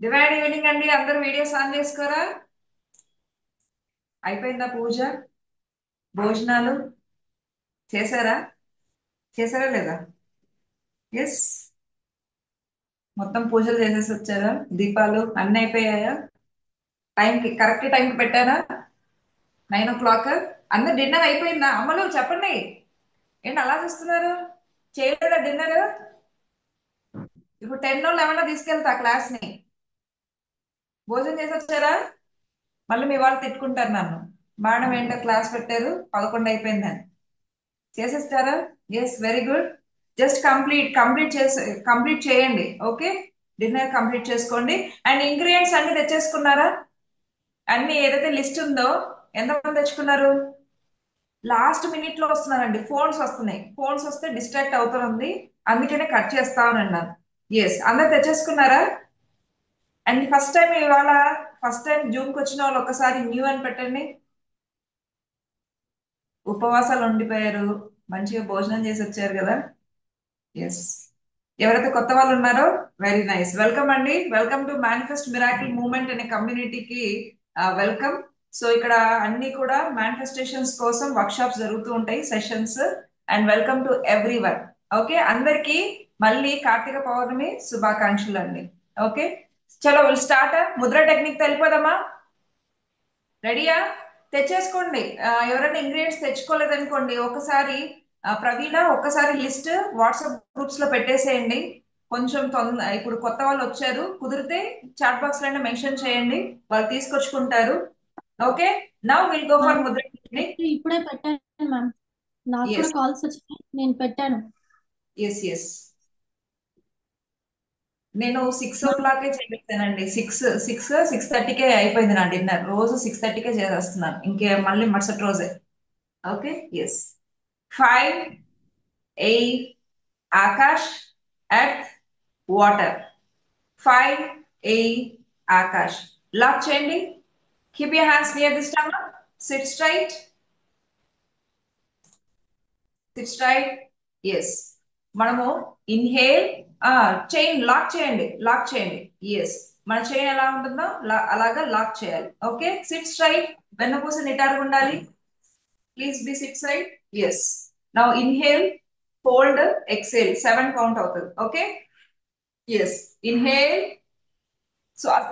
Divide evening అండి. అందరూ videos on చేసుకోరా? అయిపోయిందా పూజ? భోజనాలు చేశారా? చేశారా లేదా? ఎస్. మొత్తం పూజలు చేసేసి వచ్చారా? దీపాలు అన్ని అయిపోయాయా? టైంకి కరెక్ట్ టైంకి పెట్టారా? 9 o'clock. అందరు డిన్నర్ అయిపోయిందా? అమ్మలు చెప్పండి. ఏంటి అలా చూస్తున్నారు? చేయలేదా డిన్నర్? ఇప్పుడు 10 11 తీసుకెళ్తా క్లాస్ ని. భోజనం చేసి వచ్చారా? మళ్ళీ మీ వాళ్ళు తిట్టుకుంటారు నన్ను. మేడం ఏంటో క్లాస్ పెట్టారు 11 అయిపోయిందని. చేసేస్తారా? Yes, very good. Just complete చేయండి. ఓకే, డిన్నర్ కంప్లీట్ చేసుకోండి. అండ్ ఇంగ్రీడియంట్స్ అన్ని తెచ్చేసుకున్నారా? అన్ని ఏదైతే లిస్ట్ ఉందో ఎంతమంది తెచ్చుకున్నారు? లాస్ట్ మినిట్ లో వస్తున్నారండి, ఫోన్స్ వస్తున్నాయి. ఫోన్స్ వస్తే డిస్ట్రాక్ట్ అవుతుంది, అందుకనే కట్ చేస్తామని అన్నాను. ఎస్, అందరు తెచ్చేసుకున్నారా? అండ్ ఫస్ట్ టైం జూమ్కి వచ్చిన వాళ్ళు ఒకసారి న్యూ అని పెట్టండి. ఉపవాసాలు ఉండిపోయారు, మంచిగా భోజనం చేసి వచ్చారు కదా. ఎస్, ఎవరైతే కొత్త వాళ్ళు ఉన్నారో వెరీ నైస్. వెల్కమ్ అండి, welcome to manifest miracle movement అనే కమ్యూనిటీకి వెల్కమ్. సో ఇక్కడ అన్ని కూడా మేనిఫెస్టేషన్స్ కోసం వర్క్ షాప్స్ జరుగుతూ ఉంటాయి, sessions. And welcome to every one. Okay, అందరికి మళ్ళీ కార్తీక పౌర్ణమి శుభాకాంక్షలు అండి. ఓకే, చలో విల్ స్టార్ట్. ముద్ర టెక్నిక్ వెళ్ళిపోదామా? రెడీయా? తెచ్చేసుకోండి. ఎవరైనా ఇంగ్రీడియంట్స్ తెచ్చుకోలేదనుకోండి, ఒకసారి ప్రవీణ ఒక్కసారి లిస్ట్ వాట్సాప్ గ్రూప్స్ లో పెట్టేసేయండి. కొంచెం ఇప్పుడు కొత్త వాళ్ళు వచ్చారు, కుదిరితే చాట్ బాక్స్ లోనే మెన్షన్ చేయండి, వాళ్ళు తీసుకొచ్చుకుంటారు. Okay, now will go for ma'am, mudra technique. ఇప్పుడే పెట్టాను మ్యామ్. నాకు కూడా ఎస్, కాల్స్ వచ్చినాయి, నేను పెట్టాను. Yes, yes. నేను 6 o'clock చేస్తానండి. 6:30కే అయిపోయింది నా డిన్నర్. రోజు 6:30కే చేసేస్తున్నాను, ఇంకే మళ్ళీ మరుసటి రోజే. Okay, yes. 5 air, akash, earth, water. 5 air, akash. Lock చేయండి. Keep your hands near the stomach. Sit straight. Sit straight. Yes. మనము ఇన్హేల్. చైన్ లాక్ చేయండి, లాక్ చేయండి. ఎస్, మన చైన్ ఎలా ఉంటుందో అలాగా లాక్ చేయాలి. Okay, sit straight. వెన్నపూస నిటారుగా ఉండాలి. Please be sit straight. Yes. Now inhale, hold, exhale. 7 count అవుతుంది. Okay, yes. ఇన్హేల్. శ్వాస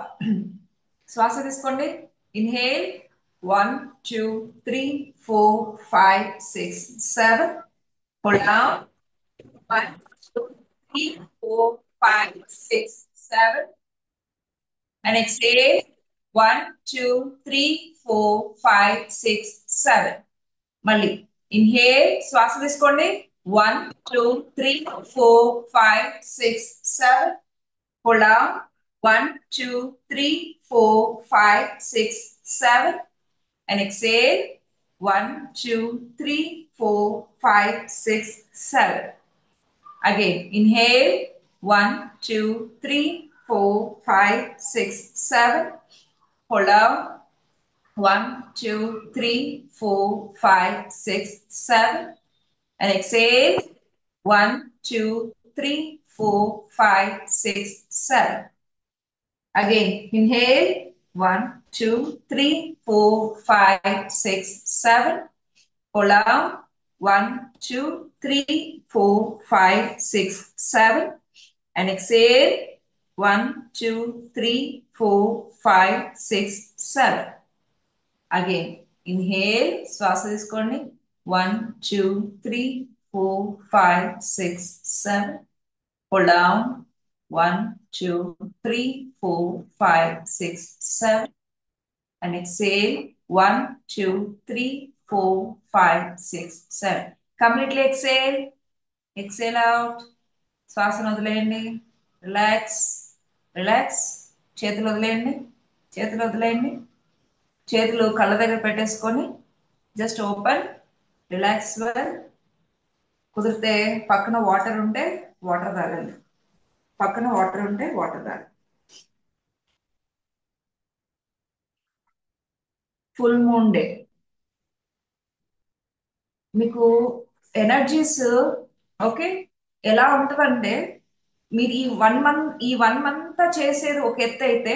శ్వాస తీసుకోండి. Inhale. 1 2 3 4 5 6 7. Hold down. 1 2 3 4 5 6 7. And exhale. 1 2 3 4 5 6 7. మళ్ళీ ఇన్హేల్, శ్వాస తీసుకోండి. 1 2 3 4 5 6 7. Hold on. 1 2 3 4 5 6 7. And exhale. 1 2 3 4 5 6 7. Again, inhale. 1 2 3 4 5 6 7. Hold on. 1 2 3 4 5 6 7. And exhale. 1 2 3 4 5 6 7. Again, inhale. 1 2 3 4 5 6 7. Hold on. 1 2 3 4 5 6 7. And exhale. 1 2 3 4 5 6 7. Again, inhale. శ్వాస తీసుకోండి. 1 2 3 4 5 6 7. Hold down. 1 2 3 4 5 6 7. And exhale. 1 2 3 4 5 6 7. Completely exhale. Exhale out. శ్వాసను వదిలేయండి. Relax, relax. చేతులు వదిలేయండి, చేతులు వదిలేయండి. చేతులు కళ్ళ దగ్గర పెట్టేసుకొని జస్ట్ ఓపెన్, రిలాక్స్ వెల్. కుదిరితే పక్కన వాటర్ ఉంటే వాటర్ తాగండి, పక్కన వాటర్ ఉంటే వాటర్ తాగండి. ఫుల్ మూన్ డే మీకు ఎనర్జీస్. ఓకే, ఎలా ఉంటుందంటే మీరు ఈ 1 మంత్ చేసేది ఒక ఎత్తు అయితే,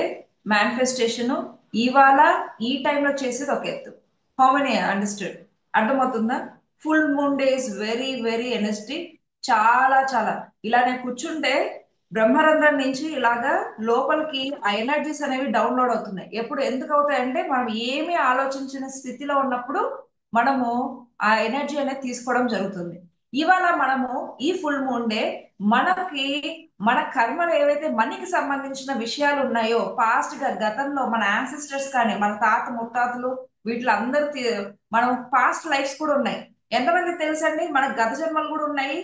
మేనిఫెస్టేషన్ ఇవాళ ఈ టైంలో చేసేది ఒక ఎత్తు. How many understood? అర్థమవుతుందా? Full moon day is very very energetic. చాలా చాలా ఇలా నేను కూర్చుంటే బ్రహ్మరంధ్రం నుంచి ఇలాగా లోపలికి ఆ ఎనర్జీస్ అనేవి డౌన్లోడ్ అవుతున్నాయి. ఎప్పుడు ఎందుకు అవుతాయంటే, మనం ఏమీ ఆలోచించిన స్థితిలో ఉన్నప్పుడు మనము ఆ ఎనర్జీ అనేది తీసుకోవడం జరుగుతుంది. ఇవాళ మనము ఈ ఫుల్ మూన్ డే మనకి మన కర్మలు ఏవైతే మనకి సంబంధించిన విషయాలు ఉన్నాయో, పాస్ట్ గా గతంలో మన యాన్సిస్టర్స్ కానీ మన తాత ముత్తాతలు వీటిలందరూ మనం పాస్ట్ లైఫ్స్ కూడా ఉన్నాయి. ఎంతమంది తెలుసండి మన గత జన్మలు కూడా ఉన్నాయి?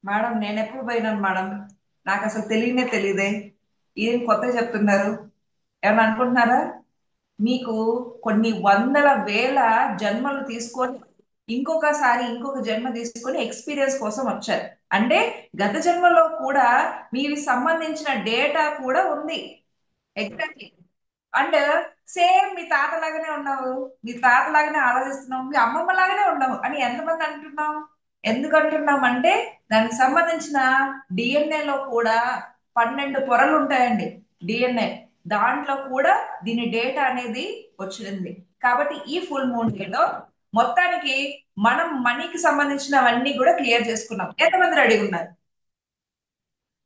మేడం నేను ఎప్పుడు పోయినాను మేడం, నాకు అసలు తెలియనే తెలియదే, ఏం కొత్తగా చెప్తున్నారు ఏమన్నా అనుకుంటున్నారా? మీకు కొన్ని వందల వేల జన్మలు తీసుకొని ఇంకొక జన్మ తీసుకొని ఎక్స్పీరియన్స్ కోసం వచ్చారు. అంటే గత జన్మలో కూడా మీవి సంబంధించిన డేటా కూడా ఉంది. ఎగ్జాక్ట్లీ. అండ్ సేమ్ మీ తాత లాగానే ఉన్నావు, మీ తాత లాగానే ఆలోచిస్తున్నావు, మీ అమ్మమ్మ లాగానే ఉన్నావు అని ఎంతమంది అంటున్నాం? ఎందుకు అంటున్నాం అంటే, దానికి సంబంధించిన డిఎన్ఏ లో కూడా 12 పొరలు ఉంటాయండి. డిఎన్ఏ దాంట్లో కూడా దీని డేటా అనేది వచ్చింది. కాబట్టి ఈ ఫుల్ మూన్ డేలో మొత్తానికి మనం మనీకి సంబంధించినవన్నీ కూడా క్లియర్ చేసుకున్నాం. ఎంతమంది రెడీ ఉన్నారు?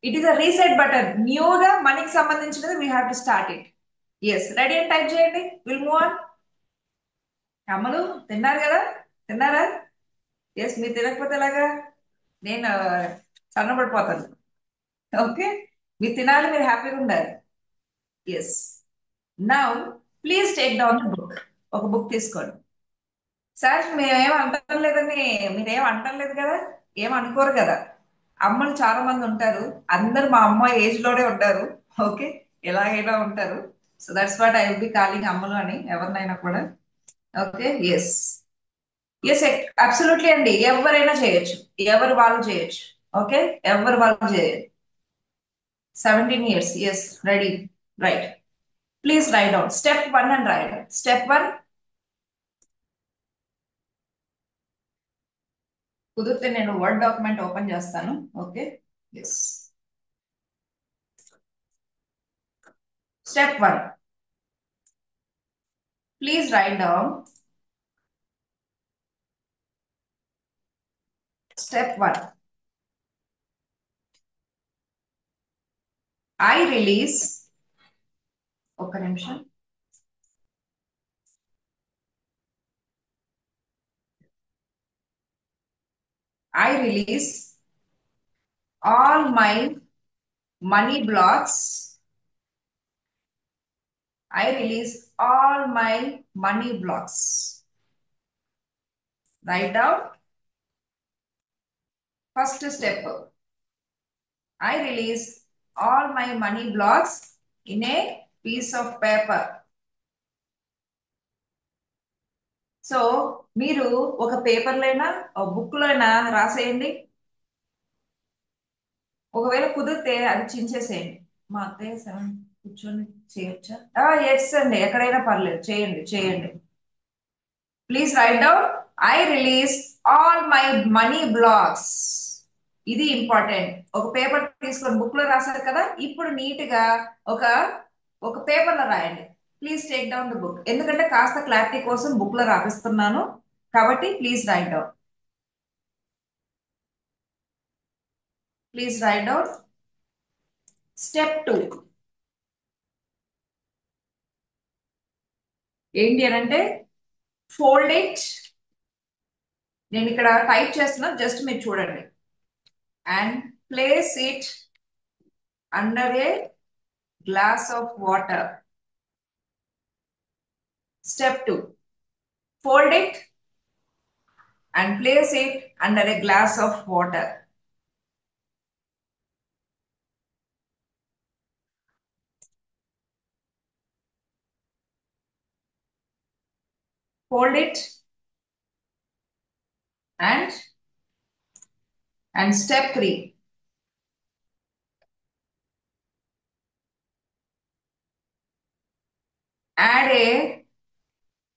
It is a reset button. న్యూగా మనీకి సంబంధించినది we have to start it. Yes, ready అని టైప్ చేయండి. Will move on. అమ్మలు తిన్నారు కదా? తిన్నారా? ఎస్, మీరు తినకపోతే ఎలాగా? నేను సన్నబడిపోతాను. ఓకే, మీరు తినాలి, మీరు హ్యాపీగా ఉండాలి. Yes. Now please take down the book. ఒక బుక్ తీసుకోండి. సార్ మేమేం అంటం లేదని మీరేం అంటం లేదు కదా? ఏం అనుకోరు కదా? అమ్మలు చాలా మంది ఉంటారు. అందరు మా అమ్మ ఏజ్ లోనే ఉంటారు. ఓకే, ఎలాగైనా ఉంటారు. So that's what I will be calling అమ్మలు అని ఎవరినైనా కూడా. ఓకే. ఎస్. ఎస్, అబ్సల్యూట్లీ అండి. ఎవరైనా చేయొచ్చు, ఎవరు వాళ్ళు చేయొచ్చు. ఓకే, ఎవరు వాళ్ళు చేయొచ్చు. 17 years. Yes, ready. Right. Please write down step 1 and write. Step 1. కుదిరితే నేను వర్డ్ డాక్యుమెంట్ ఓపెన్ చేస్తాను. Okay. Yes. Step 1. Please write down. Step 1. I release. ఒక్క నిమిషం. I release all my money blocks. I release all my money blocks. Write down. First step. I release all my money blocks in a piece of paper. So మీరు ఒక పేపర్లైనా ఒక book అయినా రాసేయండి. ఒకవేళ కుదిరితే అది చించేసేయండి. మా అత్తయ్య 7 కూర్చొని చేయొచ్చా? ఎస్ అండి, ఎక్కడైనా పర్లేదు, చేయండి చేయండి. Please write down. I release all my money blocks. ఇది ఇంపార్టెంట్. ఒక పేపర్ తీసుకొని బుక్ లో రాశారు కదా, ఇప్పుడు నీట్ గా ఒక ఒక పేపర్ లో రాయండి. Please take down the book. ఎందుకంటే కాస్త క్లారిటీ కోసం బుక్ లో రాపిస్తున్నాను, కాబట్టి please write down. Please write down. Step 2 ఏంటి అని అంటే, ఫోల్డ్ ఇట్. నేను ఇక్కడ టైప్ చేస్తున్నా, జస్ట్ మీరు చూడండి. And place it under A glass of water. Step 2. Fold it and place it under a glass of water. Fold it and step 3.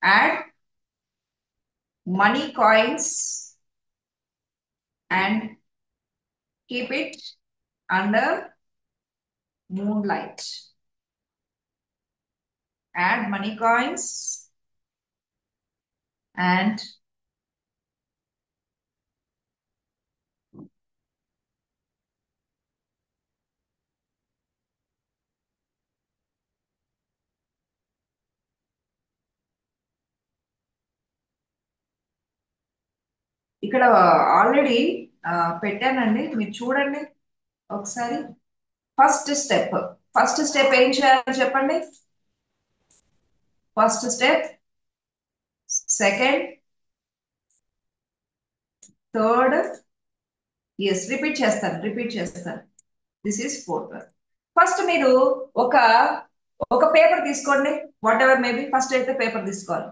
Add money coins and keep it under moonlight. Add money coins and ఇక్కడ already పెట్టానండి, మీరు చూడండి ఒకసారి. First step, first step ఏం చేయాలి చెప్పండి? First step, second, third, yes repeat చేస్తాను. This is fourth. First మీరు ఒక ఒక పేపర్ తీసుకోండి, వాట్ ఎవర్ మేబీ. ఫస్ట్ అయితే పేపర్ తీసుకోవాలి.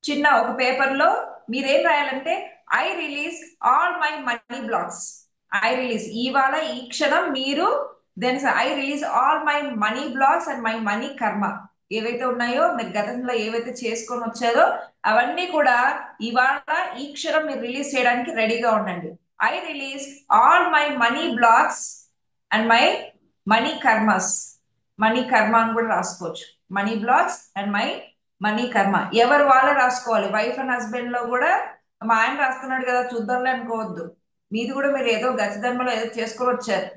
చిన్న ఒక పేపర్ లో మీరేం రాయాలంటే, I release all my money blocks. I release, ఇవాళ ఈ క్షణం మీరు then I release all my money blocks and my money karma. ఏవైతే ఉన్నాయో మీరు గతంలో ఏవైతే చేసుకొని వచ్చారో అవన్నీ కూడా ఇవాళ ఈ క్షణం మీరు రిలీజ్ చేయడానికి రెడీగా ఉండండి. I release all my money blocks and my money karmas. Money కర్మ అని కూడా రాసుకోవచ్చు. Money blocks and my money కర్మ. ఎవరు వాళ్ళే రాసుకోవాలి. వైఫ్ అండ్ హస్బెండ్ లో కూడా మా ఆయన రాస్తున్నాడు కదా చూద్దాంలే అనుకోవద్దు. మీది కూడా మీరు ఏదో గచ్చదన్మలో ఏదో చేసుకొని వచ్చారు.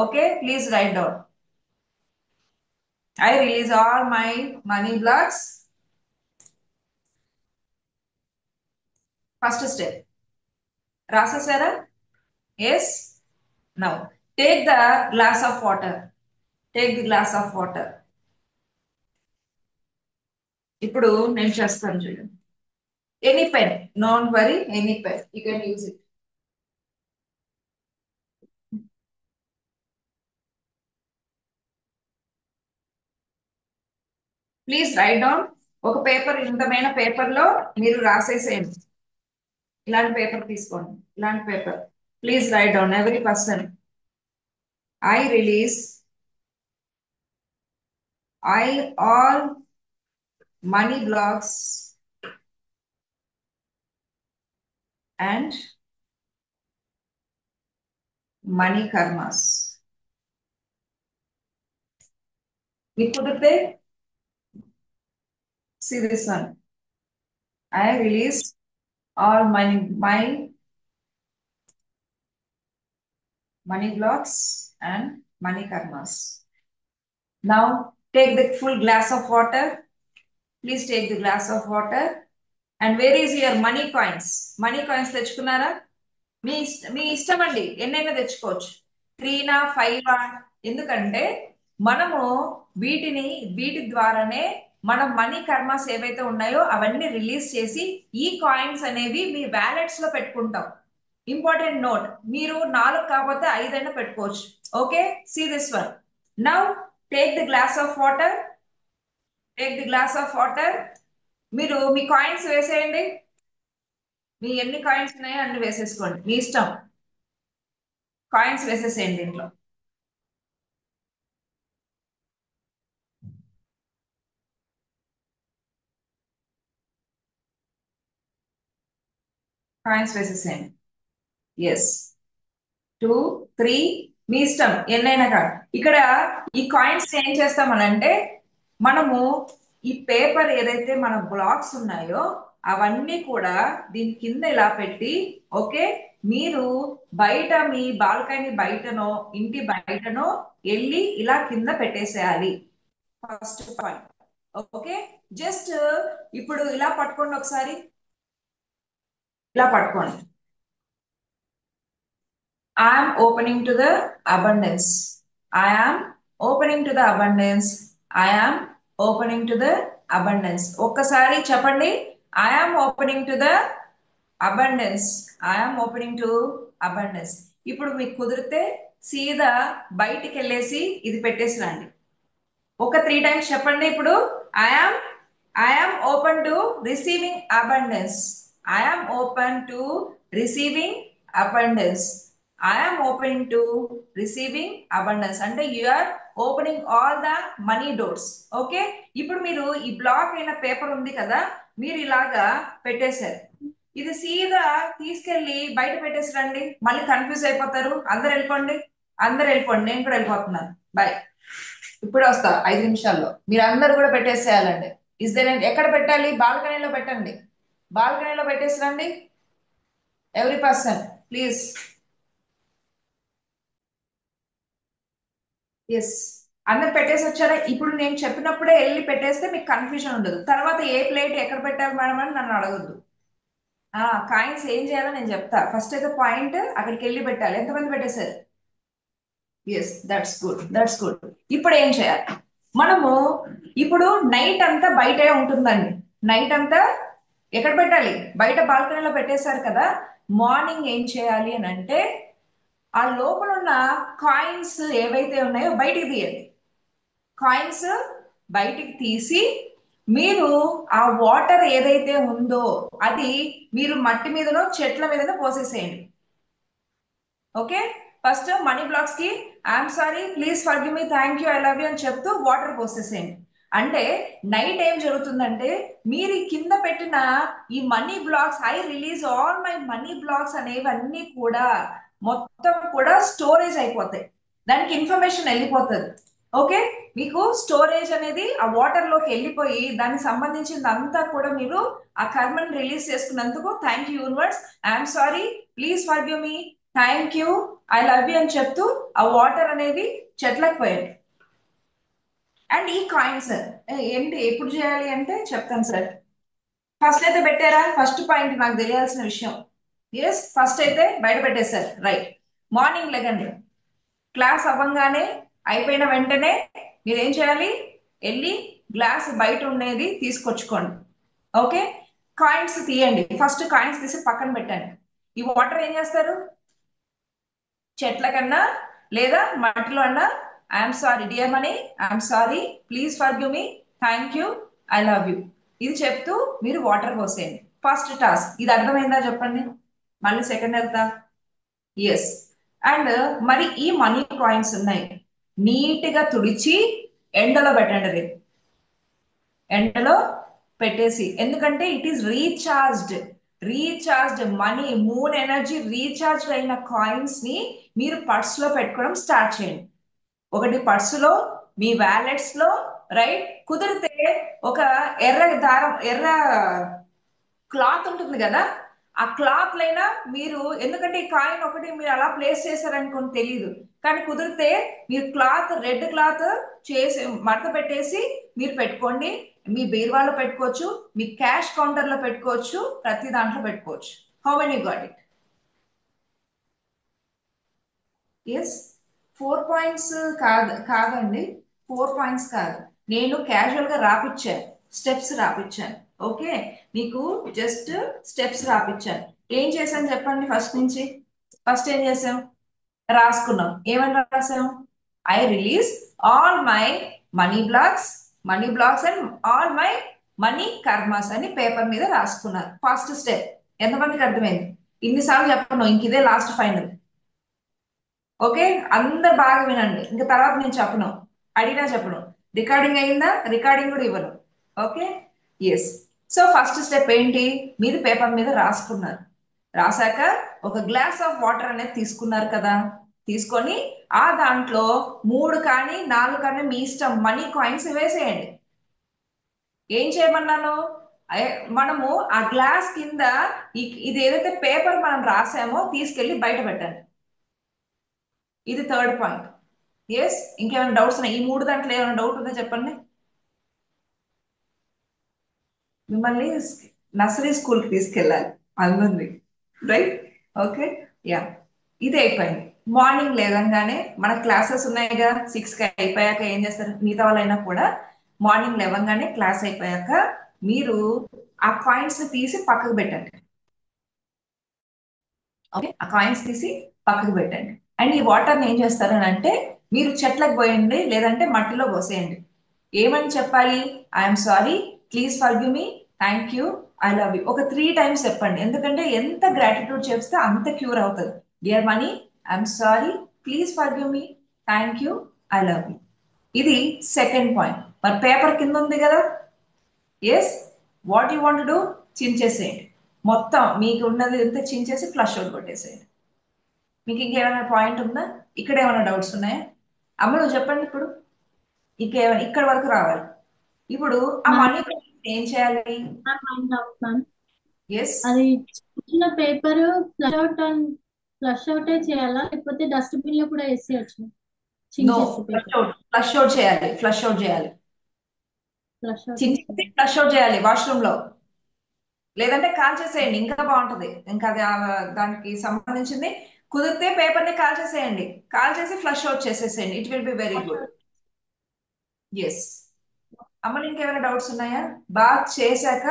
Okay, please write down. I release all my money blocks. First step రాసేసారా? Yes. Now take the glass of water. Take the glass of water. ఇప్పుడు నేను చేస్తాను చూడండి. Any pen, don't worry, any pen you can use it. Please write down. ఒక paper, ఇంతమైన paper లో మీరు రాసేసేయండి. ఇలాంటి పేపర్ తీసుకోండి, ఇలాంటి paper. Please write down every person. I release I all money blocks and money karmas. మీకు కుదిరితే see this one. I release all money blocks and money karmas. Now take the full glass of water. Please take the glass of water. And where is your money coins? Money coins తెచ్చుకున్నారా? మీ ఇష్టం అండి, ఎన్నైనా తెచ్చుకోవచ్చు. 3నా 5ఆ. ఎందుకంటే మనము వీటి ద్వారానే మన money karmas ఏవైతే ఉన్నాయో అవన్నీ రిలీజ్ చేసి ఈ కాయిన్స్ అనేవి మీ వ్యాలెట్స్ లో పెట్టుకుంటాం. ఇంపార్టెంట్ నోట్, మీరు 4 కాకపోతే 5 అయినా పెట్టుకోవచ్చు. Okay, see this one. Now take the glass of water. Take the glass of water. మీరు మీ కాయిన్స్ వేసేయండి. మీ ఎన్ని కాయిన్స్ ఉన్నాయో అన్ని వేసేసుకోండి, మీ ఇష్టం. కాయిన్స్ వేసేసేయండి దీంట్లో. కాయిన్స్ వేసేసేయండి. ఎస్, 2, 3 మీ ఇష్టం ఎన్నైనా కాదు. ఇక్కడ ఈ కాయిన్స్ ఏం చేస్తామనంటే, మనము ఈ పేపర్ ఏదైతే మన బ్లాక్స్ ఉన్నాయో అవన్నీ కూడా దీని కింద ఇలా పెట్టి, ఓకే, మీరు బయట మీ బాల్కనీ బయటనో ఇంటి బయటనో వెళ్ళి ఇలా కింద పెట్టేసేయాలి. First point. ఓకే, జస్ట్ ఇప్పుడు ఇలా పట్టుకోండి ఒకసారి. ఇలా పట్టుకోండి. I am opening to the abundance. I am opening to the abundance. I am opening to the abundance. ఒక్కసారి చెప్పండి. I am opening to the abundance. I am opening to abundance. ఇప్పుడు మీకు కుదిరితే సీదా బయటికి వెళ్ళేసి ఇది పెట్టేసి రండి. ఒక 3 టైమ్స్ చెప్పండి. ఇప్పుడు I am open to receiving abundance. I am open to receiving abundance. I am opening to receiving abundance. అంటే you are opening all the money doors. Okay, ఇప్పుడు మీరు ఈ బ్లాక్ అయిన పేపర్ ఉంది కదా, మీరు ఇలాగా పెట్టేశారు. ఇది సీదా తీసుకెళ్లి బయట పెట్టేసి రండి. మళ్ళీ కన్ఫ్యూజ్ అయిపోతారు. అందరు వెళ్ళిపోండి. అందరు వెళ్ళిపోండి, నేను కూడా వెళ్ళిపోతున్నాను. బాయ్. ఇప్పుడే వస్తా 5 నిమిషాల్లో. మీరు అందరు కూడా పెట్టేసేయాలండి. ఇస్ దేర్ ఎక్కడ పెట్టాలి? బాల్కనీలో పెట్టండి. బాల్కనీలో పెట్టేసి రండి. Every person please. ఎస్, అందరు పెట్టేసి వచ్చారా? ఇప్పుడు నేను చెప్పినప్పుడే వెళ్ళి పెట్టేస్తే మీకు కన్ఫ్యూజన్ ఉండదు. తర్వాత ఏ ప్లేట్ ఎక్కడ పెట్టాలి మేడం అని నన్ను అడగద్దు. కాయిన్స్ ఏం చేయాలో నేను చెప్తా. ఫస్ట్ అయితే పాయింట్ అక్కడికి వెళ్ళి పెట్టాలి. ఎంతమంది పెట్టేశారు? Yes, that's good, that's good. ఇప్పుడు ఏం చేయాలి మనము? ఇప్పుడు నైట్ అంతా బయటే ఉంటుందండి. నైట్ అంతా ఎక్కడ పెట్టాలి? బయట బాల్కనీలో పెట్టేశారు కదా. మార్నింగ్ ఏం చేయాలి అని అంటే ఆ లోపల ఉన్న కాయిన్స్ ఏవైతే ఉన్నాయో బయటికి తీయండి. కాయిన్స్ బయటికి తీసి మీరు ఆ వాటర్ ఏదైతే ఉందో అది మీరు మట్టి మీదనో చెట్ల మీదనో పోసేసేయండి. ఓకే, ఫస్ట్ మనీ బ్లాక్స్ కి I'm sorry, please forgive me, thank you, I love you అని చెప్తూ వాటర్ పోసేసేయండి. అంటే నైట్ ఏం జరుగుతుందంటే మీరు ఈ కింద పెట్టిన ఈ money blocks, I release all my money blocks అనేవన్నీ కూడా మొత్తం కూడా స్టోరేజ్ అయిపోతాయి. దానికి ఇన్ఫర్మేషన్ వెళ్ళిపోతుంది. ఓకే, మీకు స్టోరేజ్ అనేది ఆ వాటర్ లోకి వెళ్ళిపోయి దానికి సంబంధించిందంతా కూడా మీరు ఆ కర్మని రిలీజ్ చేసుకున్నందుకు thank you universe, I'm sorry, please forgive me, thank you, I love you అని చెప్తూ ఆ వాటర్ అనేవి చెట్లకు పోయాయి. అండ్ ఈ కాయిన్స్ ఏంటి ఎప్పుడు చేయాలి అంటే చెప్తాను సార్. ఫస్ట్ అయితే పెట్టారా? ఫస్ట్ పాయింట్ నాకు తెలియాల్సిన విషయం. ఎస్, ఫస్ట్ అయితే బయట పెట్టేశారు, రైట్. మార్నింగ్ లెగండి. క్లాస్ అవ్వంగానే అయిపోయిన వెంటనే మీరేం చేయాలి? వెళ్ళి గ్లాస్ బయట ఉండేది తీసుకొచ్చుకోండి. ఓకే, కాయిన్స్ తీయండి. ఫస్ట్ కాయిన్స్ తీసి పక్కన పెట్టండి. ఈ వాటర్ ఏం చేస్తారు? చెట్ల కన్నా లేదా మట్టిలో అన్నా I'm sorry dear money, I'm sorry, please forgive me, thank you, I love you ఇది చెప్తూ మీరు వాటర్ పోసేయండి. ఫస్ట్ టాస్క్ ఇది. అర్థమైందా చెప్పండి? మళ్ళీ సెకండ్ వెళ్తా. ఎస్. అండ్ మరి ఈ మనీ కాయిన్స్ ఉన్నాయి, నీట్ గా తుడిచి ఎండలో పెట్టండి. రేపు ఎండలో పెట్టేసి, ఎందుకంటే it is recharged. Recharged money, moon energy recharge అయిన కాయిన్స్ ని మీరు పర్స్ లో పెట్టుకోవడం స్టార్ట్ చేయండి. ఒకటి పర్సులో, మీ వ్యాలెట్స్ లో, రైట్. కుదిరితే ఒక ఎర్ర దారం, ఎర్ర క్లాత్ ఉంటుంది కదా, ఆ క్లాత్ లైనా మీరు, ఎందుకంటే ఈ కాయిన్ ఒకటి మీరు అలా ప్లేస్ చేశారనుకోని తెలియదు, కానీ కుదిరితే మీరు క్లాత్, రెడ్ క్లాత్ చేసి మడత పెట్టేసి మీరు పెట్టుకోండి. మీ బీరువాలో పెట్టుకోవచ్చు, మీ క్యాష్ కౌంటర్ లో పెట్టుకోవచ్చు, ప్రతి దాంట్లో పెట్టుకోవచ్చు. How many got it? Yes, 4 points కాదండి. 4 పాయింట్స్ కాదు, నేను క్యాజువల్ గా రాపిచ్చాను, స్టెప్స్ రాపిచ్చాను. ఓకే, మీకు జస్ట్ స్టెప్స్ రాపిచ్చాను. ఏం చేశాను చెప్పండి? ఫస్ట్ నుంచి ఫస్ట్ ఏం చేసాం? రాసుకున్నాం. ఏమని రాసాం? I release all my money blocks, money blocks and all my money karmas అని పేపర్ మీద రాసుకున్నారు. First step. ఎంతమందికి అర్థమైంది? ఇన్నిసార్లు చెప్పను, ఇంక ఇదే లాస్ట్ ఫైనల్. ఓకే, అందరు బాగా వినండి. ఇంకా తర్వాత నేను చెప్పను, అడిగినా చెప్పను. రికార్డింగ్ అయిందా? రికార్డింగ్ కూడా ఇవ్వను. Okay, yes. So first step ఏంటి? మీరు పేపర్ మీద రాసుకున్నారు. రాశాక ఒక గ్లాస్ ఆఫ్ వాటర్ అనేది తీసుకున్నారు కదా. తీసుకొని ఆ దాంట్లో 3 కానీ 4 కానీ మీ ఇష్టం మనీ కాయిన్స్ వేసేయండి. ఏం చేయమన్నాను? మనము ఆ గ్లాస్ కింద ఇది ఏదైతే పేపర్ మనం రాసామో తీసుకెళ్లి బయట పెట్టండి. ఇది థర్డ్ పాయింట్. ఎస్, ఇంకేమైనా డౌట్స్ ఉన్నాయి? ఈ 3 దాంట్లో ఏమైనా డౌట్ ఉందో చెప్పండి. మిమ్మల్ని నర్సరీ స్కూల్ కి తీసుకెళ్ళాలి అందుంది, రైట్. ఓకే, యా, ఇది అయిపోయింది. మార్నింగ్ లేవగానే మన క్లాసెస్ ఉన్నాయిగా, 6కి అయిపోయాక ఏం చేస్తారు? మిగతా వాళ్ళైనా కూడా మార్నింగ్ లేవగానే క్లాస్ అయిపోయాక మీరు ఆ కాయిన్స్ తీసి పక్కకు పెట్టండి. ఓకే, ఆ కాయిన్స్ తీసి పక్కకు పెట్టండి. అండ్ ఈ వాటర్ని ఏం చేస్తారని అంటే మీరు చెట్లకు పోయండి, లేదంటే మట్టిలో పోసేయండి. ఏమని చెప్పాలి? I'm sorry, please forgive me, thank you, I love you ఒక 3 టైమ్స్ చెప్పండి. ఎందుకంటే ఎంత గ్రాటిట్యూడ్ చేస్తే అంత క్యూర్ అవుతుంది. Dear money, I'm sorry, please forgive me, thank you, I love you ఇది సెకండ్ పాయింట్. మరి పేపర్ కింద ఉంది కదా. Yes, what you want do? చించేసేయండి. మొత్తం మీకు ఉన్నది ఎంత చించేసి ఫ్లష్ అవుట్ కొట్టేసేయండి. మీకు ఇంకేమైనా పాయింట్ ఉందా? ఇక్కడ ఏమైనా డౌట్స్ ఉన్నాయా? అమ్మ నువ్వు చెప్పండి ఇప్పుడు. ఇంకేమైనా ఇక్కడ వరకు రావాలి. ఇప్పుడు ఆ మ్యామ్ మనీ ఏం చేయాలి? Ma'am one doubt ma'am. Yes. అది చిన్న పేపర్ ఫ్లష్ అవుటే చేయాలా లేకపోతే డస్ట్బిన్ లో కూడా వేసేయచ్చు? నో, చించేసి flush paper out, flush out చేయాలి, ఫ్లష్ అవుట్ చేయాలి. ఫ్లష్ అవుటే చించేసి చేయాలి. ఫ్లష్ అవుట్ చేయాలి వాష్రూమ్ లో. లేదంటే కాల్ చేసేయండి, ఇంకా బాగుంటది. ఇంకా అది దానికి సంబంధించింది. కుదిరితే పేపర్ ని కాల్ చేసేయండి. కాల్ చేసి ఫ్లష్ అవుట్ చేసేసేయండి. It will be very flush good. Out. Yes. అమ్మ ఇంకేమైనా డౌట్స్ ఉన్నాయా? బాత్ చేశాక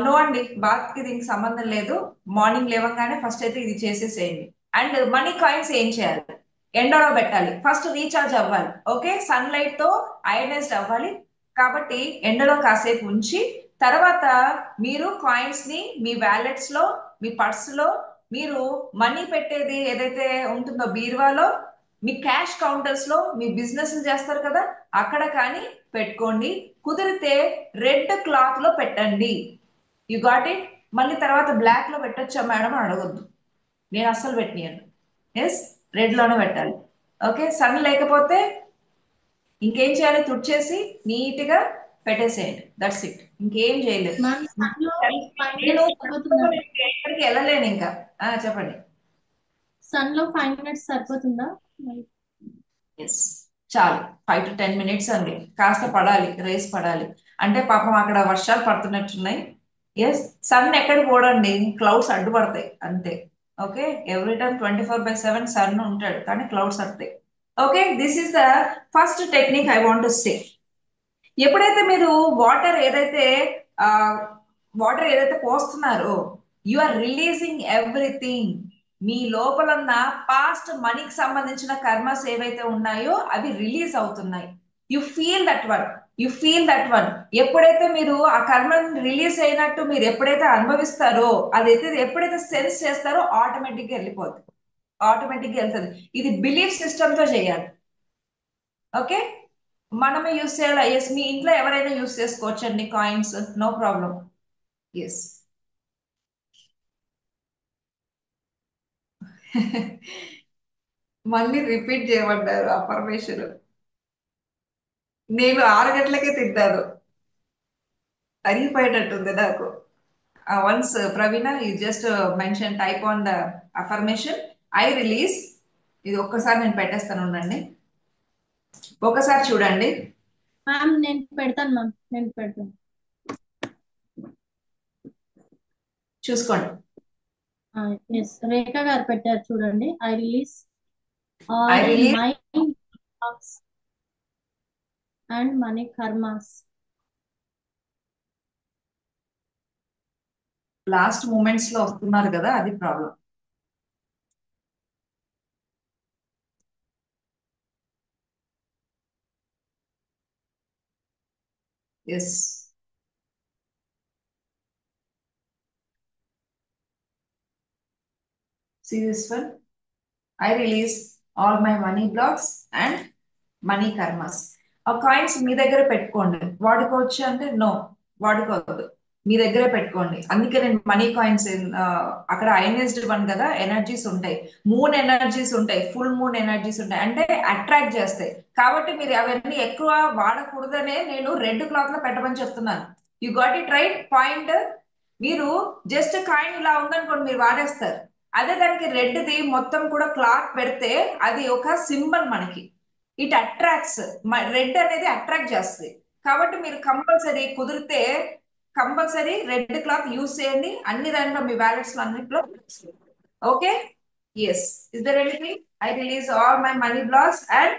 నో అండి, బాత్ కి దీనికి సంబంధం లేదు. మార్నింగ్ లేవగానే ఫస్ట్ అయితే ఇది చేసేసేయండి. అండ్ మనీ కాయిన్స్ ఏం చేయాలి? ఎండలో పెట్టాలి. ఫస్ట్ రీఛార్జ్ అవ్వాలి. ఓకే, సన్ లైట్ తో అయనైజ్డ్ అవ్వాలి. కాబట్టి ఎండలో కాసేపు ఉంచి తర్వాత మీరు కాయిన్స్ ని మీ వ్యాలెట్స్ లో, మీ పర్స్ లో, మీరు మనీ పెట్టేది ఏదైతే ఉంటుందో బీరువాలో, మీ క్యాష్ కౌంటర్స్ లో, మీ బిజినెస్ చేస్తారు కదా అక్కడ కానీ పెట్టుకోండి. కుదిరితే రెడ్ క్లాత్ లో పెట్టండి. You got it. మళ్ళీ తర్వాత బ్లాక్ లో పెట్టొచ్చా మేడం అని అడగొద్దు. నేను అస్సలు పెట్టినాను. ఎస్, రెడ్ లోనే పెట్టాలి. ఓకే, సన్ లేకపోతే ఇంకేం చేయాలి? తుడిచేసి నీట్ గా పెట్టేసేయండి. దట్స్ ఇట్, ఇంకేం చేయలేదు. మ్యామ్ సన్ లో 5 మినిట్స్ నేను సరిపోతుందా? ఎక్కడికి వెళ్ళలేను ఇంకా. చెప్పండి. సన్ లో 5 మినిట్స్ సరిపోతుందా? ఎస్, చాలు. 5 to 10 minutes అండి. కాస్త పడాలి, రేస్ పడాలి. అంటే పాపం అక్కడ వర్షాలు పడుతున్నట్టున్నాయి. ఎస్. సన్ ఎక్కడికి పోడండి, క్లౌడ్స్ అడ్డుపడతాయి అంతే. ఓకే, ఎవ్రీ టైమ్ 24/7 సన్ ఉంటాడు కానీ క్లౌడ్స్ వస్తాయి. Okay, this is the first technique I want to say. ఎప్పుడైతే మీరు వాటర్ ఏదైతే ఆ వాటర్ ఏదైతే పోస్తున్నారో యు ఆర్ రిలీజింగ్ ఎవ్రీథింగ్. మీ లోపలున్న పాస్ట్ మనీకి సంబంధించిన కర్మస్ ఏవైతే ఉన్నాయో అవి రిలీజ్ అవుతున్నాయి. You feel that one. ఎప్పుడైతే మీరు ఆ కర్మని రిలీజ్ అయినట్టు మీరు ఎప్పుడైతే అనుభవిస్తారో, అదైతే ఎప్పుడైతే సెన్స్ చేస్తారో ఆటోమేటిక్ గా వెళ్ళిపోతుంది. ఆటోమేటిక్ గా వెళ్తుంది. ఇది బిలీఫ్ సిస్టమ్ తో చేయాలి. ఓకే, మనమే యూస్ చేయాలి. ఎస్, మీ ఇంట్లో ఎవరైనా యూస్ చేసుకోవచ్చండి కాయిన్స్, నో ప్రాబ్లం. ఎస్. మళ్ళీ రిపీట్ చేయమంటారు అఫర్మేషన్. నేను 6 గంటలకే తింటాను. అరిగిపోయేటట్టుంది నాకు. Once Praveena you just mention type on the affirmation I release. ఇది ఒక్కసారి నేను పెట్టేస్తాను, ఉండండి. ఒకసారి చూడండి. మ్యామ్ నేను పెడతాను మ్యామ్, నేను పెడతాను. చూసుకోండి. ఎస్, రేఖ గారు పెట్టారు చూడండి. I release I all release. My and money karmas. Last moments లో వస్తున్నారు కదా, అది problem. Yes. See this one. I release all my money blocks and money karmas. ఆ కాయిన్స్ మీ దగ్గర పెట్టుకోండి. వాడుకోవచ్చు అంటే నో, వాడుకోవద్దు. మీ దగ్గరే పెట్టుకోండి. అందుకే నేను మనీ కాయిన్స్ అక్కడ అయనైజ్డ్ వన్ కదా, ఎనర్జీస్ ఉంటాయి. మూన్ ఎనర్జీస్ ఉంటాయి, ఫుల్ మూన్ ఎనర్జీస్ ఉంటాయి, అంటే అట్రాక్ట్ చేస్తాయి. కాబట్టి మీరు అవన్నీ ఎక్కువ వాడకూడదనే నేను రెడ్ క్లాత్ లో పెట్టమని చెప్తున్నాను. You got it right point. మీరు జస్ట్ కాయిన్ ఇలా ఉందనుకోండి, మీరు వాడేస్తారు. అదే దానికి రెడ్ది మొత్తం కూడా క్లాత్ పెడితే అది ఒక సింబల్ మనకి. It attracts. రెడ్ అనేది అట్రాక్ట్ చేస్తుంది. కాబట్టి మీరు కంపల్సరీ కుదిరితే కంపల్సరీ రెడ్ క్లాత్ యూజ్ చేయండి. అన్ని దాంట్లో మీ వ్యాలెట్స్ లో అన్నిట్లో. Okay. Yes. Is there anything? I release all my money blocks and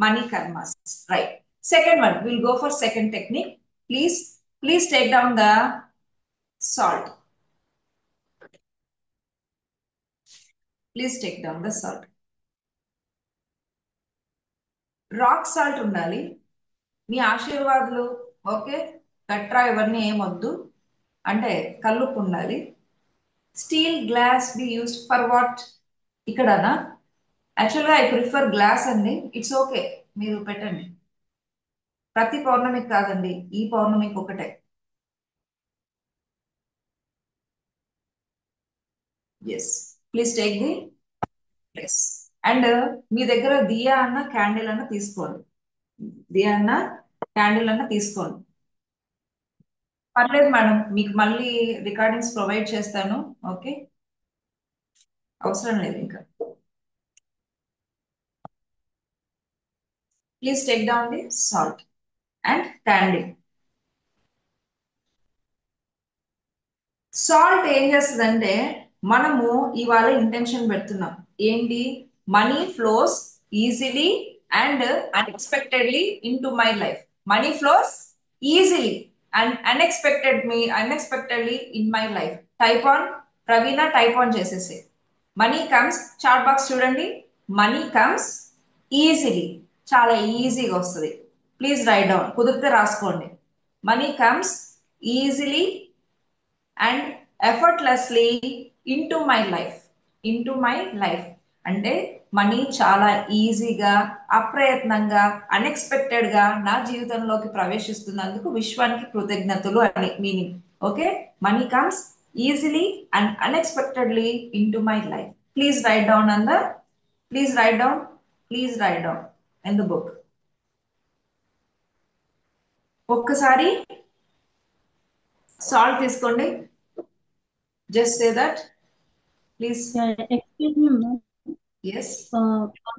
money karmas. Right. Second one, will go for second technique. Please please take down the salt. Please take down the salt. Rock salt ఉండాలి. మీ ఆశీర్వాదులు, okay, గట్రా ఇవన్నీ ఏమొద్దు. అంటే కల్లుప్పు ఉండాలి. Steel glass be used for what? ఇక్కడనా? యాక్చువల్గా ఐ ప్రిఫర్ గ్లాస్ అండి. ఇట్స్ ఓకే, మీరు పెట్టండి. ప్రతి పౌర్ణమికి కాదండి, ఈ పౌర్ణమికి ఒకటే. Yes, please take the place. And మీ దగ్గర దియా అన్న క్యాండిల్ అన్న తీసుకోండి. దియా అన్న క్యాండిల్ అన్న తీసుకోండి. పర్లేదు మేడం, మీకు మళ్ళీ రికార్డింగ్స్ ప్రొవైడ్ చేస్తాను. ఓకే, అవసరం లేదు ఇంకా. Please take down the salt and candle. Salt ఏం చేస్తుందంటే, మనము ఇవాళ ఇంటెన్షన్ పెడుతున్నాం ఏంటి, money flows easily and unexpectedly in to my life. Money flows easily and unexpectedly in my life. Type on Praveena, type on చేసేసి. Money comes, chat box చూడండి. Money comes easily, చాలా ఈజీగా వస్తుంది. ప్లీజ్ రైట్ డౌన్, కుదిరితే రాసుకోండి. Money comes easily and effortlessly into my life. Into my life అంటే money చాలా ఈజీగా, అప్రయత్నంగా, అన్ఎక్స్పెక్టెడ్ గా నా జీవితంలోకి ప్రవేశిస్తున్నందుకు విశ్వానికి కృతజ్ఞతలు అని meaning. Okay, money comes easily and unexpectedly into my life. Please write down on the, please write down, please write down in the book. ఒక్కసారి సాల్ట్ తీసుకోండి. Just say that please. Excuse me ma'am, yes.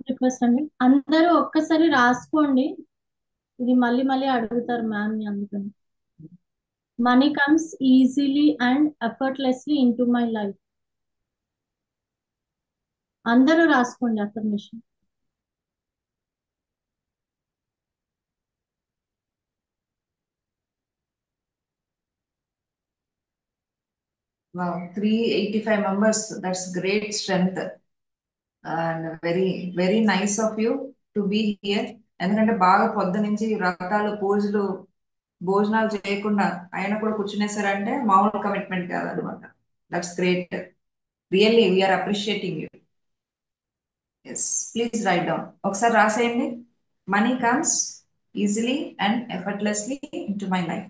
Request అండి, అందరూ ఒక్కసారి రాసుకోండి. ఇది మళ్ళీ మళ్ళీ అడుగుతారు మ్యామ్ ని, అందుకని. Money comes easily and effortlessly into my life. అందరూ రాసుకోండి affirmation. Wow, 385 members. That's great strength and very very nice of you to be here. ఎందుకంటే బాగా పొద్దు నుంచి వ్రతాలు, పూజలు, భోజనాలు చేయకుండా ఆయన కూడా కూర్చునేసారంటే మామూలు కమిట్మెంట్ కాదనమాట. That's great. Really we are appreciating you. Yes, please write down. ఒకసారి రాసేయండి. Money comes easily and effortlessly into my life.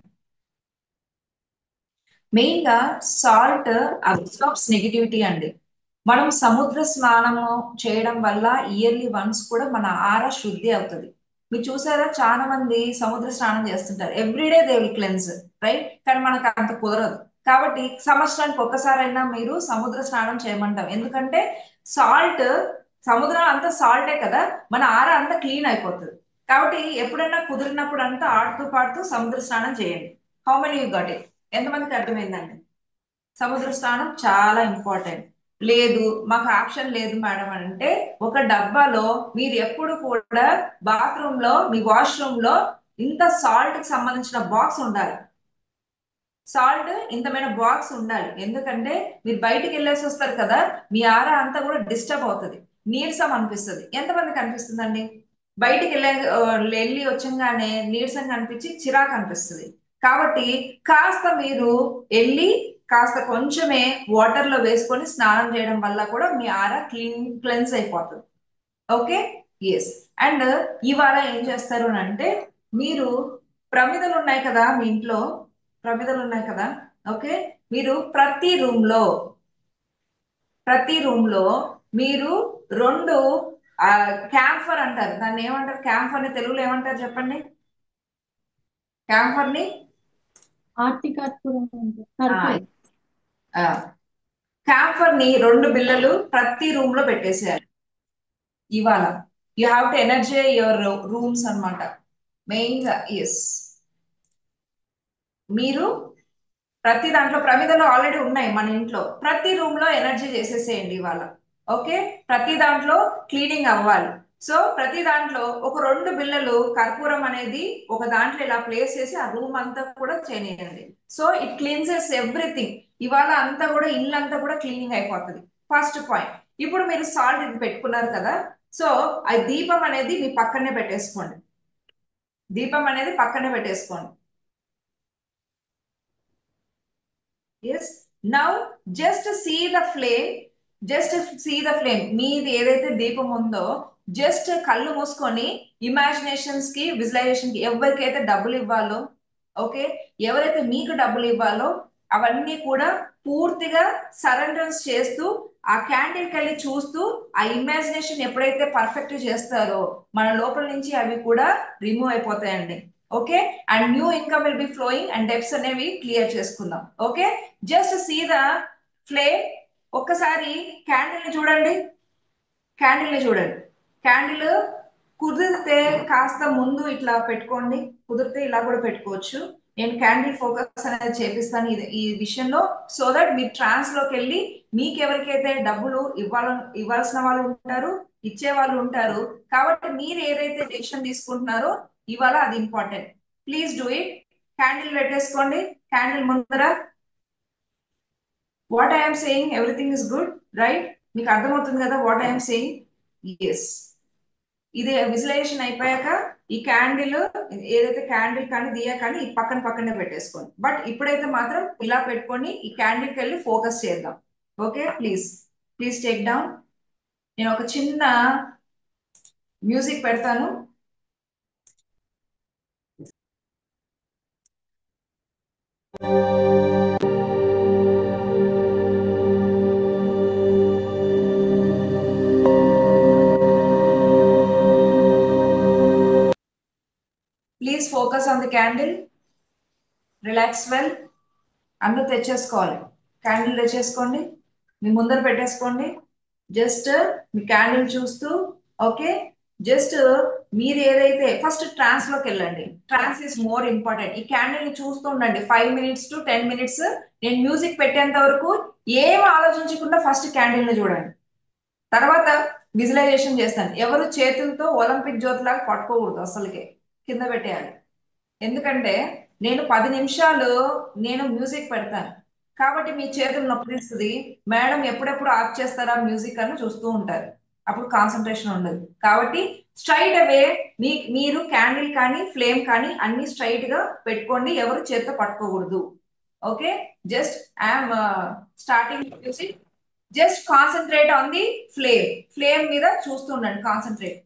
Main గా సాల్ట్ అబ్సార్బ్స్ నెగిటివిటీ అండి. మనం సముద్ర స్నానము చేయడం వల్ల ఇయర్లీ వన్స్ కూడా మన ఆర శుద్ధి అవుతుంది. మీరు చూసారా, చాలా మంది సముద్ర స్నానం చేస్తుంటారు, everyday they will cleanse, right? కానీ మనకు అంత కుదరదు. కాబట్టి సంవత్సరానికి ఒక్కసారైనా మీరు సముద్ర స్నానం చేయమంటాం. ఎందుకంటే సాల్ట్, సముద్రం అంతా సాల్టే కదా, మన ఆర అంతా క్లీన్ అయిపోతుంది. కాబట్టి ఎప్పుడైనా కుదిరినప్పుడు అంతా ఆడుతూ పాడుతూ సముద్ర స్నానం చేయండి. How many you got it? ఎంతమందికి అర్థమైందండి? సముద్ర స్నానం చాలా ఇంపార్టెంట్. లేదు మాకు ఆప్షన్ లేదు మేడం అంటే, ఒక డబ్బాలో మీరు ఎప్పుడు కూడా బాత్రూమ్ లో, మీ వాష్రూమ్ లో ఇంత సాల్ట్ కి సంబంధించిన బాక్స్ ఉండాలి. సాల్ట్ ఇంతమైన బాక్స్ ఉండాలి. ఎందుకంటే మీరు బయటికి వెళ్ళేసి వస్తారు కదా, మీ ఆరా అంతా కూడా డిస్టర్బ్ అవుతుంది, నీరసం అనిపిస్తుంది. ఎంతమందికి అనిపిస్తుందండి? బయటికి వెళ్ళి వచ్చంగానే నీరసంగా అనిపించి చిరాకు అనిపిస్తుంది. కాబట్టి కాస్త మీరు వెళ్ళి కాస్త కొంచెమే వాటర్ లో వేసుకొని స్నానం చేయడం వల్ల కూడా మీ ఆరా క్లెన్స్ అయిపోతుంది. Okay, yes. అండ్ ఇవాళ ఏం చేస్తారు అని అంటే, మీరు ప్రమిదలు ఉన్నాయి కదా మీ ఇంట్లో, ప్రమిదలు ఉన్నాయి కదా. ఓకే, మీరు ప్రతి రూమ్ లో మీరు రెండు క్యాంఫర్ అంటారు, దాన్ని ఏమంటారు? క్యాంఫర్ ని తెలుగులో ఏమంటారు చెప్పండి? క్యాంఫర్ ని ఆర్తి కర్పూరం అంటే కర్పూరం. క్యాంఫర్ ని రెండు బిళ్ళలు ప్రతి రూమ్ లో పెట్టేసేయాలి. ఇవాళ you have to energy your rooms అన్నమాట. మెయిన్ గా ఎస్, మీరు ప్రతి దాంట్లో ప్రమిదలు ఆల్రెడీ ఉన్నాయి మన ఇంట్లో, ప్రతి రూమ్ లో ఎనర్జీ చేసేసేయండి ఇవాళ. ఓకే, ప్రతి దాంట్లో క్లీనింగ్ అవ్వాలి. సో ప్రతి దాంట్లో ఒక రెండు బిళ్ళలు కర్పూరం అనేది ఒక దాంట్లో ఇలా ప్లేస్ చేసి ఆ రూమ్ అంతా కూడా చేయనియండి. So it cleanses everything. ఇవాళ అంతా కూడా ఇల్లు అంతా కూడా క్లీనింగ్ అయిపోతుంది. First point. ఇప్పుడు మీరు సాల్ట్ ఇది పెట్టుకున్నారు కదా, సో ఆ దీపం అనేది మీ పక్కనే పెట్టేసుకోండి. దీపం అనేది పక్కనే పెట్టేసుకోండి. Yes, now just see the flame, just see the flame. మీది ఏదైతే దీపం ఉందో జస్ట్ కళ్ళు మూసుకొని ఇమాజినేషన్స్ కి, విజువలైజేషన్ కి, ఎవరికైతే డబ్బులు ఇవ్వాలో, ఓకే, ఎవరైతే మీకు డబ్బులు ఇవ్వాలో అవన్నీ కూడా పూర్తిగా సరెండర్స్ చేస్తూ ఆ క్యాండిల్కి వెళ్ళి చూస్తూ ఆ ఇమాజినేషన్ ఎప్పుడైతే పర్ఫెక్ట్ చేస్తారో మన లోపల నుంచి అవి కూడా రిమూవ్ అయిపోతాయండి. Okay, and new income will be flowing and debts అనేవి క్లియర్ చేసుకుందాం. Okay, just see the flame. ఒక్కసారి క్యాండిల్ ని చూడండి, క్యాండిల్ ని చూడండి. క్యాండిల్ కుదిరితే కాస్త ముందు ఇట్లా పెట్టుకోండి, కుదిరితే ఇలా కూడా పెట్టుకోవచ్చు. నేను క్యాండిల్ ఫోకస్ అనేది చేపిస్తాను ఈ విషయంలో, సో దట్ మీరు ట్రాన్స్ లోకి వెళ్ళి మీకు ఎవరికైతే డబ్బులు ఇవ్వాల్సిన వాళ్ళు ఉంటారు, ఇచ్చే వాళ్ళు ఉంటారు, కాబట్టి మీరు ఏదైతే డెసిషన్ తీసుకుంటున్నారో ఇవాళ అది important. Please do it. Candle పెట్టేసుకోండి, క్యాండిల్ ముందర. What I'm saying everything is good, right? మీకు అర్థమవుతుంది కదా వాట్ ఐఎమ్ సేయింగ్? ఎస్. ఇది విజువలైజేషన్ అయిపోయాక ఈ క్యాండిల్, ఏదైతే క్యాండిల్ కానీ దియా కానీ ఈ పక్కన పక్కనే పెట్టేసుకోండి. బట్ ఇప్పుడైతే మాత్రం ఇలా పెట్టుకొని ఈ క్యాండిల్కి వెళ్ళి ఫోకస్ చేద్దాం. Okay, please please take down. నేను ఒక చిన్న మ్యూజిక్ పెడతాను. Please focus on the candle. Relax well. అందరూ తెచ్చేసుకోవాలి, క్యాండిల్ తెచ్చేసుకోండి, మీ ముందర పెట్టేసుకోండి. జస్ట్ మీ క్యాండిల్ చూస్తూ, ఓకే, జస్ట్ మీరు ఏదైతే ఫస్ట్ ట్రాన్స్ లోకి వెళ్ళండి. ట్రాన్స్ ఇస్ మోర్ ఇంపార్టెంట్. ఈ క్యాండిల్ ని చూస్తూ ఉండండి 5 minutes to 10 minutes. నేను మ్యూజిక్ పెట్టేంత వరకు ఏం ఆలోచించకుండా ఫస్ట్ క్యాండిల్ ని చూడండి, తర్వాత విజువలైజేషన్ చేస్తాను. ఎవరు చేతులతో ఒలింపిక్ జ్యోతి లాగా పట్టుకోకూడదు, అసలుకే కింద పెట్టేయాలి. ఎందుకంటే నేను 10 నిమిషాలు నేను మ్యూజిక్ పెడతాను, కాబట్టి మీ చేతులు నొప్పిస్తుంది. మేడం ఎప్పుడెప్పుడు ఆఫ్ చేస్తారా మ్యూజిక్ అని చూస్తూ ఉంటారు, అప్పుడు కాన్సన్ట్రేషన్ ఉండదు. కాబట్టి స్ట్రైట్ అవే మీరు క్యాండిల్ కానీ ఫ్లేమ్ కానీ అన్ని స్ట్రైట్ గా పెట్టుకోండి, ఎవరు చేతితో పట్టుకోకూడదు. Okay, just I'm starting music. Just concentrate on the flame. Flame మీద చూస్తూ ఉండండి, concentrate.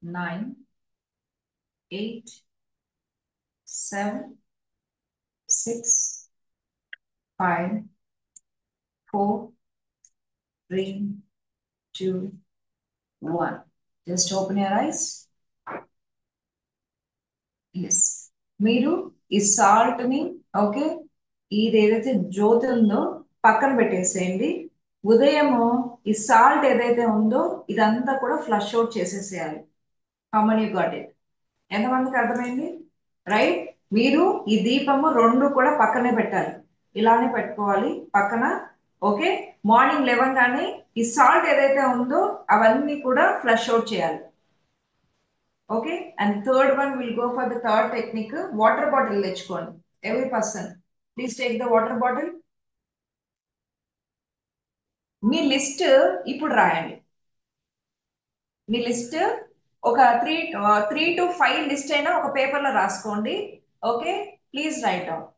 9, 8, 7, 6, 5, 4, 3, 2, 1. Just open your eyes. Yes, మీరు ఈ సాల్ట్ ని, ఓకే, ఇది ఏదైతే జ్యోతి ఉందో పక్కన పెట్టేసేయండి. ఉదయము ఈ సాల్ట్ ఏదైతే ఉందో ఇదంతా కూడా ఫ్లష్ అవుట్ చేసేసేయాలి. How many you got it? ఎంతమందికి అర్థమైంది? రైట్. మీరు ఈ దీపము రెండు కూడా పక్కనే పెట్టాలి, ఇలానే పెట్టుకోవాలి పక్కన. ఓకే, మార్నింగ్ లేవగానే ఈ సాల్ట్ ఏదైతే ఉందో అవన్నీ కూడా ఫ్లష్ అవుట్ చేయాలి. Okay, and third one will go for the third technique. Water bottle తెచ్చుకోండి. Every person please take the water bottle. మీ లిస్ట్ ఇప్పుడు రాయండి. మీ లిస్ట్ ఒక త్రీ టు ఫైవ్ లిస్ట్ అయినా ఒక పేపర్ లో రాసుకోండి. Okay, please write down.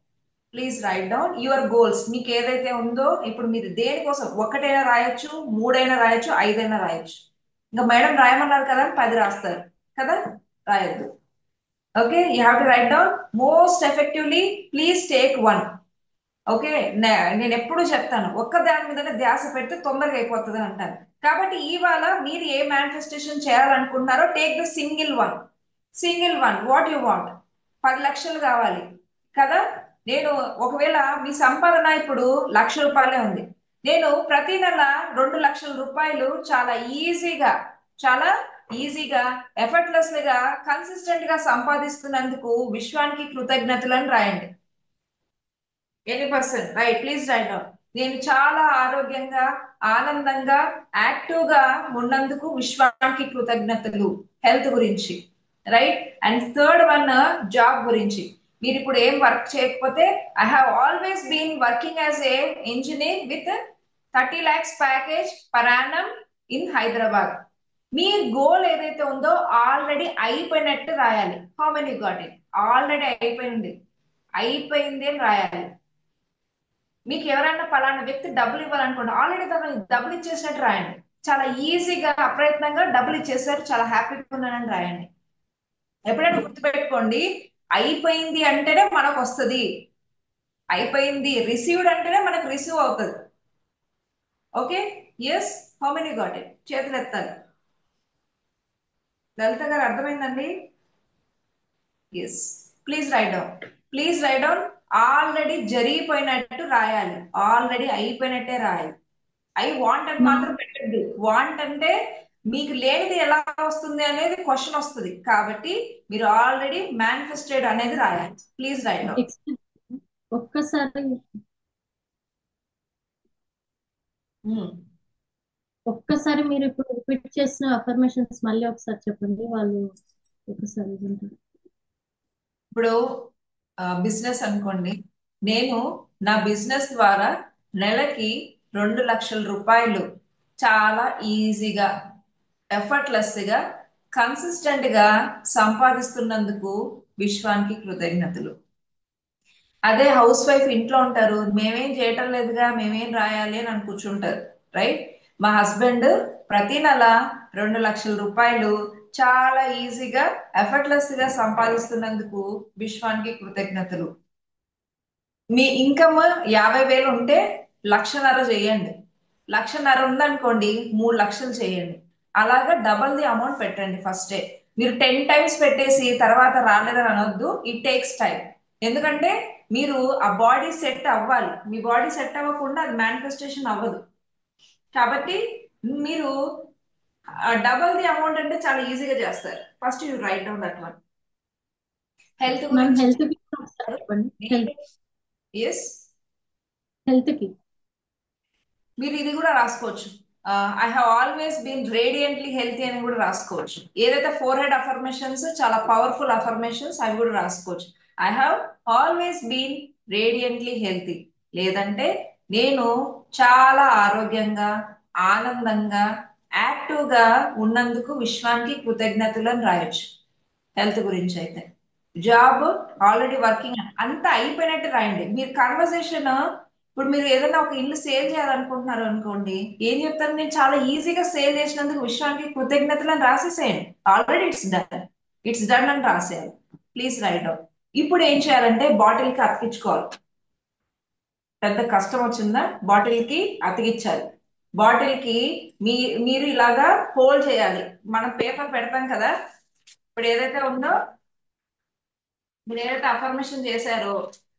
Please write down your goals. మీకు ఏదైతే ఉందో ఇప్పుడు మీరు దేనికోసం, ఒకటైనా రాయొచ్చు, మూడైనా రాయొచ్చు, ఐదైనా రాయొచ్చు. ఇంకా మేడం రాయమన్నారు కదా అని 10 రాస్తారు కదా, రాయొద్దు. Okay, you have to write down most effectively. Please take one. Okay, నేను ఎప్పుడు చెప్తాను ఒక్క దాని మీదనే ధ్యాస పెడితే తొందరగా అయిపోతుంది అని అంటాను. కాబట్టి ఇవాళ మీరు ఏ మేనిఫెస్టేషన్ చేయాలనుకుంటున్నారో take the single one. Single one what you want. 10 లక్షలు కావాలి కదా. నేను ఒకవేళ మీ సంపాదన ఇప్పుడు 1,00,000 రూపాయలే ఉంది, నేను ప్రతి నెల 2 లక్షల రూపాయలు చాలా ఈజీగా ఎఫర్ట్లెస్ గా కన్సిస్టెంట్ గా సంపాదిస్తున్నందుకు విశ్వానికి కృతజ్ఞతలను రాయండి. Any person right, please write down. నేను చాలా ఆరోగ్యంగా, ఆనందంగా, యాక్టివ్ గా ఉన్నందుకు విశ్వానికి కృతజ్ఞతలు. హెల్త్ గురించి right. And third one job గురించి. మీరు ఇప్పుడు ఏం వర్క్ చేయకపోతే, I have always been working as a engineer with 30 lakhs package per annum in Hyderabad. మీ గోల్ ఏదైతే ఉందో ఆల్రెడీ అయిపోయినట్టు రాయాలి. How many got it? Already అయిపోయింది, అయిపోయింది అని రాయాలి. మీకు ఎవరైనా పలానా వ్యక్తి డబ్బులు ఇవ్వాలనుకోండి, ఆల్రెడీ తను డబ్బులు ఇచ్చేసినట్టు రాయండి. చాలా ఈజీగా అప్రయత్నంగా డబ్బులు ఇచ్చేసారు, చాలా హ్యాపీగా ఉన్నానని రాయండి. ఎప్పుడైనా గుర్తుపెట్టుకోండి, అయిపోయింది అంటేనే మనకు వస్తుంది. అయిపోయింది రిసీవ్డ్ అంటేనే మనకు రిసీవ్ అవుతుంది. Okay, yes, how many got it? చేతులు ఎత్తాలి. లలిత గారు అర్థమైందండి? Yes, please write down. Please write down. Already జరిగిపోయినట్టు రాయాలి, ఆల్రెడీ అయిపోయినట్టే రాయాలి. ఐ వాంట్ అని మ్యామ్ మాత్రం పెట్టద్దు. వాంట్ అంటే మీకు లేనిది ఎలా వస్తుంది అనేది క్వశ్చన్ వస్తుంది. కాబట్టి మీరు ఆల్రెడీ మేనిఫెస్టెడ్ అనేది రాయాలి. Please write down. ఒక్కసారి ఒక్కసారి మీరు ఇప్పుడు రిపీట్ చేసిన అఫర్మేషన్స్ మళ్ళీ ఒకసారి చెప్పండి, వాళ్ళు ఒకసారి వింటారు. ఇప్పుడు బిజినెస్ అనుకోండి, నేను నా బిజినెస్ ద్వారా నెలకి 2 లక్షల రూపాయలు చాలా ఈజీగా, ఎఫర్ట్లెస్ గా, కన్సిస్టెంట్ గా సంపాదిస్తున్నందుకు విశ్వానికి కృతజ్ఞతలు. అదే హౌస్ వైఫ్ ఇంట్లో ఉంటారు, మేమేం చేయటం లేదుగా, మేమేం రాయాలి అని కూర్చుంటారు. రైట్. మా హస్బెండ్ ప్రతి నెల 2 లక్షల రూపాయలు చాలా ఈజీగా, ఎఫర్ట్లెస్ గా సంపాదిస్తున్నందుకు విశ్వానికి కృతజ్ఞతలు. మీ ఇన్కమ్ 50,000 ఉంటే 1,50,000 చేయండి. 1,50,000 ఉందనుకోండి 3 లక్షలు చేయండి. అలాగా డబల్ ది అమౌంట్ పెట్టండి ఫస్టే. మీరు 10 times పెట్టేసి తర్వాత రాలేదని అనొద్దు. It takes time. ఎందుకంటే మీరు ఆ బాడీ సెట్ అవ్వాలి. మీ బాడీ సెట్ అవ్వకుండా అది మేనిఫెస్టేషన్ అవ్వదు. కాబట్టి మీరు డబల్ ది అమౌంట్ అంటే చాలా ఈజీగా చేస్తారు. First you right down that one. Health ma'am గురించి హెల్త్ కి ఒకసారి చెప్పండి. ఎస్, హెల్త్ కి మీరు ఇది కూడా రాసుకోవచ్చు. I have always been radiantly healthy అని కూడా రాసుకోవచ్చు. ఏదైతే 4 head అఫర్మేషన్స్ చాలా పవర్ఫుల్ అఫర్మేషన్స్, అవి కూడా రాసుకోవచ్చు. I have always been radiantly healthy. లేదంటే నేను చాలా ఆరోగ్యంగా, ఆనందంగా, యాక్టివ్ గా ఉన్నందుకు విశ్వానికి కృతజ్ఞతలు అని రాయొచ్చు. హెల్త్ గురించి అయితే జాబ్ ఆల్రెడీ వర్కింగ్ అంతా అయిపోయినట్టు రాయండి. మీరు కన్వర్సేషన్ ఇప్పుడు మీరు ఏదైనా ఒక ఇల్లు సేల్ చేయాలనుకుంటున్నారు అనుకోండి, ఏం చెప్తారు? నేను చాలా ఈజీగా సేల్ చేసినందుకు విశ్వానికి కృతజ్ఞతలు అని రాసేసేయండి. Already it's done, it's done అని రాసేయాలి. Please write down. ఇప్పుడు ఏం చేయాలంటే బాటిల్ కి అతికించుకోవాలి. పెద్ద కష్టం వచ్చిందా? బాటిల్ కి అతికించాలి. బాటిల్ కి మీ మీరు ఇలాగా హోల్డ్ చేయాలి. మనం పేపర్ పెడతాం కదా, ఇప్పుడు ఏదైతే ఉందో, మీరు ఏదైతే అఫర్మేషన్ చేశారో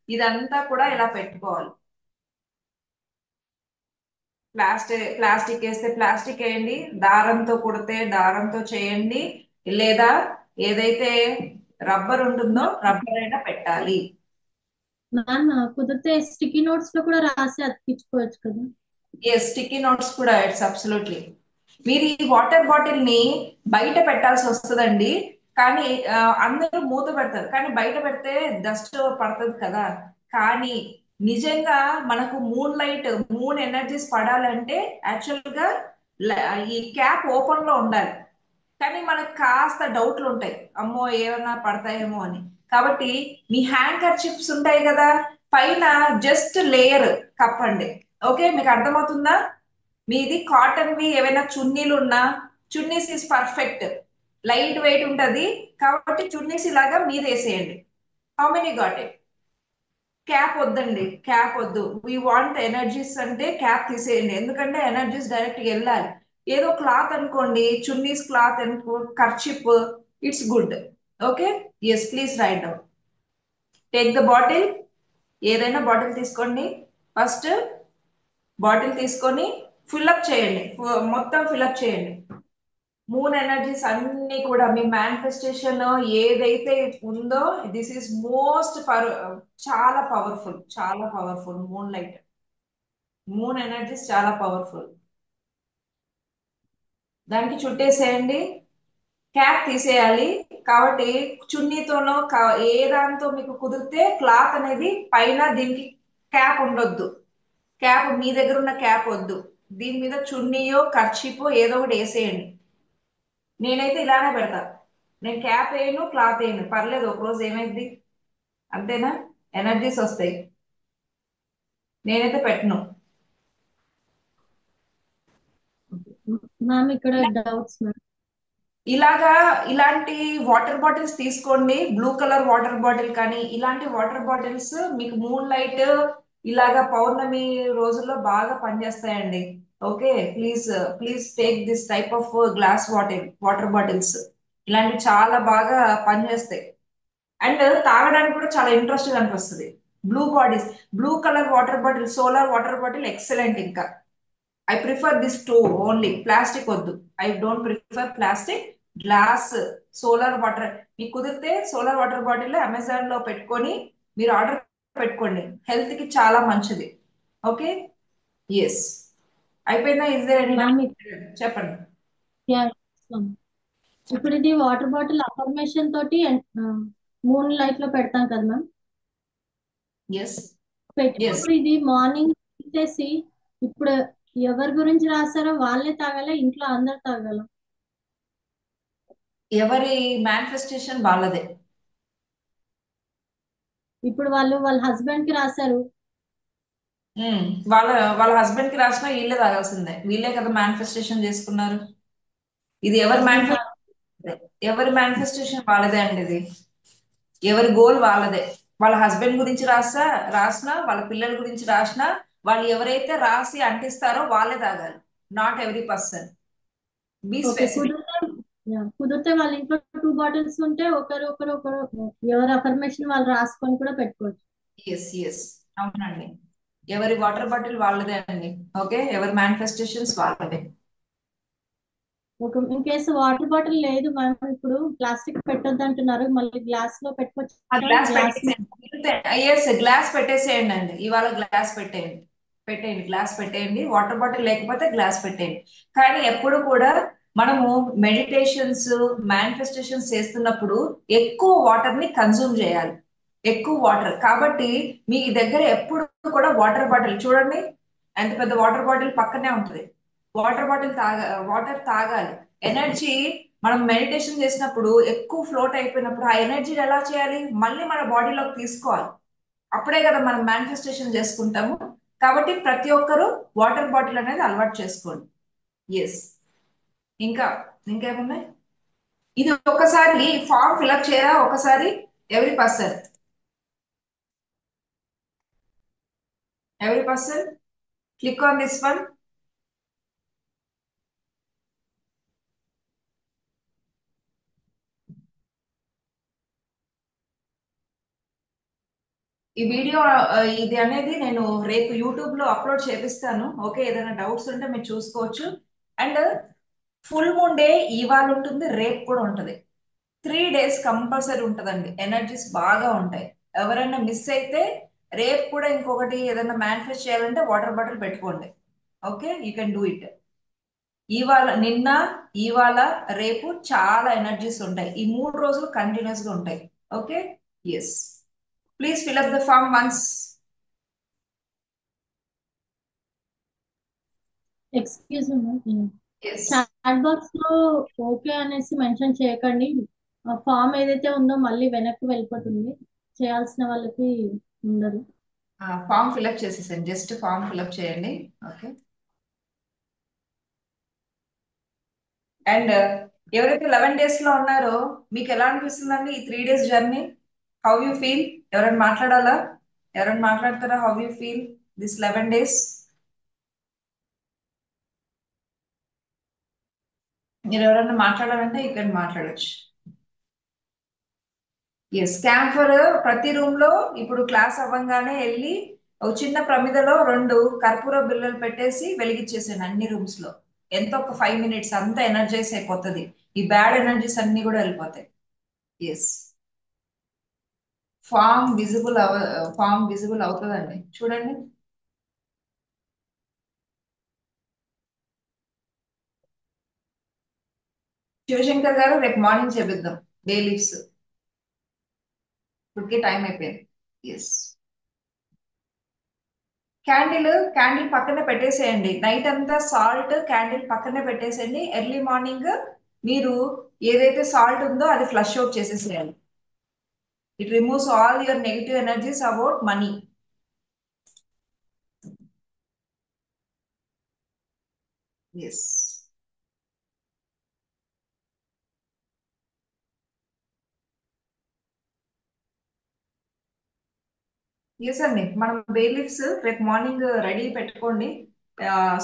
ఇదంతా కూడా ఇలా పెట్టుకోవాలి. ప్లాస్టిక్ వేస్తే ప్లాస్టిక్ వేయండి, దారంతో కుడితే దారంతో చేయండి, లేదా ఏదైతే రబ్బర్ ఉంటుందో రబ్బర్ అయినా పెట్టాలి. మ్యామ్ కుదిరితే స్టిక్కీ నోట్స్ లో కూడా రాసి అతికించుకోవచ్చు కదా. ఎస్, స్టిక్కీ నోట్స్ కూడా, ఇట్స్ అబ్సల్యూట్లీ. మీరు ఈ వాటర్ బాటిల్ ని బయట పెట్టాల్సి వస్తుందండి. కానీ అందరూ మూత పెడతారు, కానీ బయట పెడితే డస్ట్ పడుతుంది కదా. కానీ నిజంగా మనకు మూన్ ఎనర్జీస్ పడాలంటే యాక్చువల్ గా ఈ క్యాప్ ఓపెన్ లో ఉండాలి. కానీ మనకు కాస్త డౌట్లు ఉంటాయి, అమ్మో ఏమన్నా పడతాయేమో అని. కాబట్టి మీ హ్యాంకర్ చిప్స్ ఉంటాయి కదా, పైన జస్ట్ లేయర్ కప్పండి. ఓకే, మీకు అర్థమవుతుందా? మీది కాటన్ వి ఏవైనా చున్నీలు ఉన్నా, chunnis is perfect, light weight ఉంటది. కాబట్టి చున్నీస్ ఇలాగా మీద వేసేయండి. How many got it? Cap వద్దండి, క్యాప్ వద్దు. వీ వాంట్ ఎనర్జీస్ అంటే క్యాప్ తీసేయండి, ఎందుకంటే ఎనర్జీస్ డైరెక్ట్ వెళ్ళాలి. ఏదో క్లాత్ అనుకోండి, చున్నీస్ క్లాత్ అనుకో, kerchief, it's good. Okay, yes, please write down. Take the bottle. ఏదైనా బాటిల్ తీసుకోండి. ఫస్ట్ బాటిల్ తీసుకొని ఫిల్అప్ చేయండి, మొత్తం ఫిల్అప్ చేయండి. మూన్ ఎనర్జీస్ అన్ని కూడా మీ మేనిఫెస్టేషన్ ఏదైతే ఉందో, దిస్ ఈస్ మోస్ట్ చాలా పవర్ఫుల్, చాలా powerful. Moon light, moon energies చాలా పవర్ఫుల్. దానికి చుట్టేసేయండి. క్యాప్ తీసేయాలి. కాబట్టి చున్నీతోనో ఏ దాంతో మీకు కుదిరితే క్లాత్ అనేది పైన దీనికి క్యాప్ ఉండొద్దు. క్యాప్ మీ దగ్గర ఉన్న క్యాప్ వద్దు, దీని మీద చున్నీయో కర్చీపో ఏదో ఒకటి వేసేయండి. నేనైతే ఇలానే పెడతా. నేను క్యాప్ వేయను, క్లాత్ వేయను, పర్లేదు, ఒక రోజు ఏమైంది, అంతేనా? ఎనర్జీస్ వస్తాయి. నేనైతే పెట్టను. మ్యామ్ ఇక్కడ డౌట్స్ మ్యామ్. ఇలాగా ఇలాంటి వాటర్ బాటిల్స్ తీసుకోండి. బ్లూ కలర్ వాటర్ బాటిల్ కానీ ఇలాంటి వాటర్ బాటిల్స్ మీకు మూన్ లైట్ ఇలాగా పౌర్ణమి రోజుల్లో బాగా పనిచేస్తాయండి. Okay, please please take this type of glass water bottles. ఇలాంటివి చాలా బాగా పనిచేస్తాయి. అండ్ తాగడానికి కూడా చాలా ఇంట్రెస్ట్ గా అనిపిస్తుంది. Blue colour water bottle, solar water bottle excellent. ఇంకా I prefer this too only. Plastic వద్దు, I don't prefer plastic. Glass, solar water. మీకు కుదిరితే సోలార్ వాటర్ బాటిల్ అమెజాన్ లో పెట్టుకొని మీరు ఆర్డర్ పెట్టుకోండి, హెల్త్ కి చాలా మంచిది. Okay, yes. అయిపోయిందా? Is there any ma'am doubt? చెప్పండి. ఇప్పుడు చెప్పండి. ఇది వాటర్ బాటిల్ అఫర్మేషన్ తోటి మూన్ లైట్ లో పెడతాం కదా మ్యామ్. Yes, yes. పెట్టినప్పుడు ఇది మార్నింగ్ తీసేసి ఇప్పుడు ఎవరి గురించి రాస్తారో వాళ్ళే తాగాల, ఇంట్లో అందరు తాగాల? ఎవరి మేనిఫెస్టేషన్ వాళ్ళదే. ఇప్పుడు వాళ్ళు వాళ్ళ హస్బెండ్ కి రాశారు. ఉమ్, వాళ్ళ వాళ్ళ హస్బెండ్ కి రాసినా వీళ్ళే తాగాల్సిందే, వీళ్ళే కదా మేనిఫెస్టేషన్ చేసుకున్నారు. ఇది హస్బెండ్ ఎవరి మేనిఫెస్టేషన్ వాళ్ళదే అండి. ఇది ఎవరి గోల్ వాళ్ళదే. వాళ్ళ హస్బెండ్ గురించి రాసినా, వాళ్ళ పిల్లల గురించి రాసినా, వాళ్ళు ఎవరైతే రాసి అంటిస్తారో వాళ్ళే తాగాలి. Not every person. Be okay, specific. కుదిరితే వాళ్ళ ఇంట్లో 2 బాటిల్స్ ఉంటే ఒకరు ఎవరి అఫర్మేషన్ వాళ్ళు రాసుకొని కూడా పెట్టుకోవచ్చు. ఎస్, ఎస్, అవునండి. ఎవరి వాటర్ బాటిల్ వాళ్ళదే అండి. ఓకే, ఎవరి మేనిఫెస్టేషన్స్ వాళ్ళదే. ఒక ఇన్ కేసు వాటర్ బాటిల్ లేదు మ్యామ్, ఇప్పుడు ప్లాస్టిక్ పెట్టొద్దు అంటున్నారు, మళ్ళీ గ్లాస్ లో ఆ పెట్టుకోవచ్చు గ్లాస్ గ్లాస్ మీద. పెట్టేసేయండి. ఎస్, గ్లాస్ పెట్టేసేయండి అండి. ఇవాళ గ్లాస్ పెట్టేయండి. పెట్టేయండి, గ్లాస్ పెట్టేయండి. వాటర్ బాటిల్ లేకపోతే గ్లాస్ పెట్టేయండి. కానీ ఎప్పుడు కూడా మనము మెడిటేషన్స్, మేనిఫెస్టేషన్స్ చేస్తున్నప్పుడు ఎక్కువ వాటర్ ని కన్జ్యూమ్ చేయాలి. ఎక్కువ వాటర్. కాబట్టి మీ దగ్గర ఎప్పుడు కూడా వాటర్ బాటిల్ చూడండి, ఎంత పెద్ద వాటర్ బాటిల్ పక్కనే ఉంటుంది. వాటర్ తాగాలి. ఎనర్జీ, మనం మెడిటేషన్ చేసినప్పుడు ఎక్కువ ఫ్లోట్ అయిపోయినప్పుడు ఆ ఎనర్జీని ఎలా చేయాలి? మళ్ళీ మన బాడీలోకి తీసుకోవాలి. అప్పుడే కదా మనం మేనిఫెస్టేషన్ చేసుకుంటాము. కాబట్టి ప్రతి ఒక్కరూ వాటర్ బాటిల్ అనేది అలవాటు చేసుకోండి. ఎస్. ఇంకా ఇంకేమున్నాయి? ఇది ఒకసారి ఫామ్ ఫిల్అప్ చేయరా ఒకసారి, every person click on this one. ఈ వీడియో ఇది అనేది నేను రేపు యూట్యూబ్ లో అప్లోడ్ చేపిస్తాను. ఓకే, ఏదైనా డౌట్స్ ఉంటే మీరు చూసుకోవచ్చు. అండ్ ఫుల్ మూన్ డే ఇవాళ ఉంటుంది, రేపు కూడా ఉంటుంది. 3 days కంపల్సరీ ఉంటుందండి, ఎనర్జీస్ బాగా ఉంటాయి. ఎవరైనా మిస్ అయితే రేపు కూడా ఇంకొకటి ఏదైనా మేనిఫెస్ట్ చేయాలంటే వాటర్ బాటిల్ పెట్టుకోండి. Okay, you can do it. ఇవాళ నిన్న ఇవాళ రేపు చాలా ఎనర్జీస్ ఉంటాయి, ఈ 3 రోజులు కంటిన్యూస్ గా ఉంటాయి. Okay. Yes. Please fill up the form once. Excuse yes. Chat box లో ఓకే అనేసి మెన్షన్ చేయకండి. ఫామ్ ఏదైతే ఉందో మళ్ళీ వెనక్కి వెళ్ళిపోతుంది, చేయాల్సిన వాళ్ళకి ఉండదు. ఫామ్ ఫిల్అప్ చేసేసండి, జస్ట్ ఫామ్ ఫిల్అప్ చేయండి. ఓకే. అండ్ ఎవరైతే 11 days లో ఉన్నారో మీకు ఎలా అనిపిస్తుందండి ఈ 3 days journey? How you feel? ఎవరైనా మాట్లాడాలా? ఎవరైనా మాట్లాడతారా? How you feel this 11 days? మీరు ఎవరైనా మాట్లాడాలంటే యూ కెన్ మాట్లాడచ్చు. ఎస్, క్యాంఫర్ ప్రతి రూమ్ లో ఇప్పుడు క్లాస్ అవ్వంగానే వెళ్ళి ఒక చిన్న ప్రమిదలో 2 కర్పూర బిళ్ళలు పెట్టేసి వెలిగించేసాను అన్ని రూమ్స్ లో. ఎంత ఒక 5 minutes అంతా ఎనర్జైజ్ అయిపోతుంది, ఈ బ్యాడ్ ఎనర్జీస్ అన్ని కూడా వెళ్ళిపోతాయి. ఎస్. ఫామ్ విజిబుల్ అవుతుందండి, చూడండి. శివశంకర్ గారు రేపు మార్నింగ్ చేపిద్దాం డే లీవ్స్, ఇప్పటికే టైం అయిపోయింది. ఎస్. క్యాండిల్ క్యాండిల్ పక్కనే పెట్టేసేయండి, నైట్ అంతా సాల్ట్ క్యాండిల్ పక్కనే పెట్టేసేయండి. ఎర్లీ మార్నింగ్ మీరు ఏదైతే సాల్ట్ ఉందో అది ఫ్లష్ అవుట్ చేసేసేయాలి. It removes all your negative energies about money. Yes. Yes అండి, మనం బే లీవ్స్ రేపు మార్నింగ్ రెడీ పెట్టుకోండి,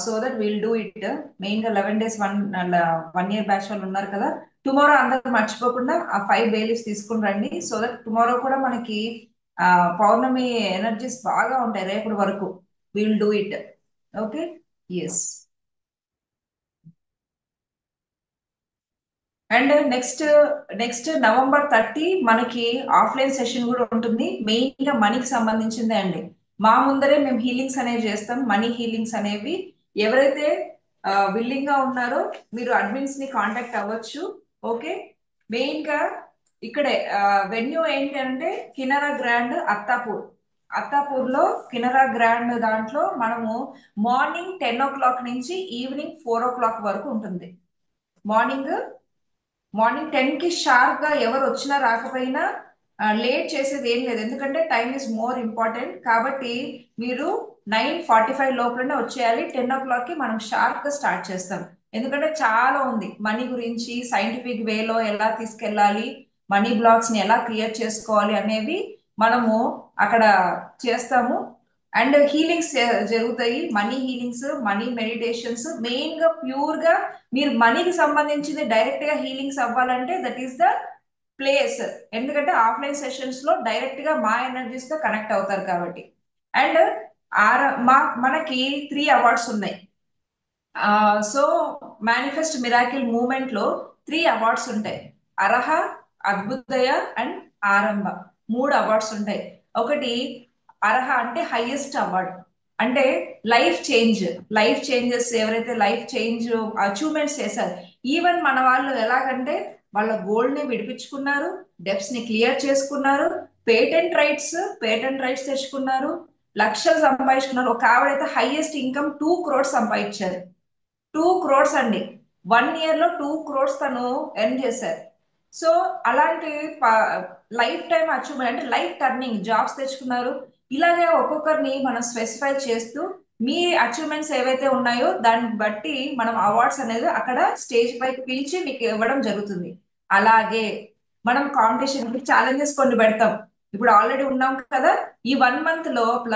so that will do it. Main గా 11 days 1 year బ్యాచ్ వాళ్ళు ఉన్నారు కదా, టుమారో అందరూ మర్చిపోకుండా ఆ 5 బే లీవ్స్ తీసుకుని రండి, సో దట్ టుమారో కూడా మనకి ఆ, పౌర్ణమి ఎనర్జీస్ బాగా ఉంటాయి రేపటి వరకు. Will do it. Okay. Yes. And next November 30 మనకి ఆఫ్లైన్ సెషన్ కూడా ఉంటుంది, మెయిన్ గా మనీకి సంబంధించిందే అండి. మా ముందరే మేము హీలింగ్స్ అనేవి చేస్తాం, మనీ హీలింగ్స్ అనేవి. ఎవరైతే విల్లింగ్ గా ఉన్నారో మీరు అడ్మిన్స్ ని కాంటాక్ట్ అవ్వచ్చు. ఓకే. మెయిన్ గా ఇక్కడే వెన్యూ ఏంటి అంటే కినరా గ్రాండ్ అత్తాపూర్. అత్తాపూర్ లో కినరా గ్రాండ్ దాంట్లో మనము మార్నింగ్ 10 o'clock నుంచి ఈవినింగ్ 4 o'clock వరకు ఉంటుంది. మార్నింగ్ మార్నింగ్ 10 కి షార్ప్ గా ఎవరు వచ్చినా రాకపోయినా లేట్ చేసేది ఏం లేదు, ఎందుకంటే టైం ఇస్ మోర్ ఇంపార్టెంట్. కాబట్టి మీరు 9:45 లోపలనే వచ్చేయాలి. 10 o'clock కి మనం షార్ప్ గా స్టార్ట్ చేస్తాం, ఎందుకంటే చాలా ఉంది మనీ గురించి, సైంటిఫిక్ వేలో ఎలా తీసుకెళ్ళాలి, మనీ బ్లాక్స్ ని ఎలా క్లియర్ చేసుకోవాలి అనేవి మనము అక్కడ చేస్తాము. అండ్ హీలింగ్స్ జరుగుతాయి, money healings, money meditations. Main గా ప్యూర్ గా మీరు మనీకి సంబంధించింది డైరెక్ట్ గా హీలింగ్స్ అవ్వాలంటే దట్ ఈస్ ద ప్లేస్, ఎందుకంటే ఆఫ్లైన్ సెషన్స్ లో డైరెక్ట్ గా మా ఎనర్జీస్ తో కనెక్ట్ అవుతారు కాబట్టి. అండ్ మనకి 3 అవార్డ్స్ ఉన్నాయి. సో మేనిఫెస్ట్ మిరాకిల్ మూమెంట్ లో 3 అవార్డ్స్ ఉంటాయి, అర్హ, అద్భుతయ అండ్ ఆరంభ. 3 అవార్డ్స్ ఉంటాయి. ఒకటి అర్హ అంటే హైయెస్ట్ అవార్డ్, అంటే లైఫ్ చేంజెస్, ఎవరైతే లైఫ్ చేంజ్ అచీవ్మెంట్స్ చేశారు. ఈవెన్ మన వాళ్ళు ఎలాగంటే వాళ్ళ గోల్డ్ ని విడిపించుకున్నారు, డెబ్ట్స్ ని క్లియర్ చేసుకున్నారు, పేటెంట్ రైట్స్ తెచ్చుకున్నారు, లక్షలు సంపాదించుకున్నారు. ఒక ఆవిడైతే హైయెస్ట్ ఇన్కమ్ 2 crores సంపాదించారు. 2 crores అండి, 1 year లో 2 crores తను ఎర్న్ చేశారు. సో అలాంటి లైఫ్ టైం అచీవ్మెంట్ అంటే లైఫ్ టర్నింగ్ జాబ్స్ తెచ్చుకున్నారు. ఇలాగే ఒక్కొక్కరిని మనం స్పెసిఫై చేస్తూ మీ అచీవ్మెంట్స్ ఏవైతే ఉన్నాయో దాన్ని బట్టి మనం అవార్డ్స్ అనేది అక్కడ స్టేజ్ పైకి పిలిచి మీకు ఇవ్వడం జరుగుతుంది. అలాగే మనం కాంపిటీషన్ ఛాలెంజెస్ కొన్ని పెడతాం. ఇప్పుడు ఆల్రెడీ ఉన్నాం కదా, ఈ 1 మంత్ లోపల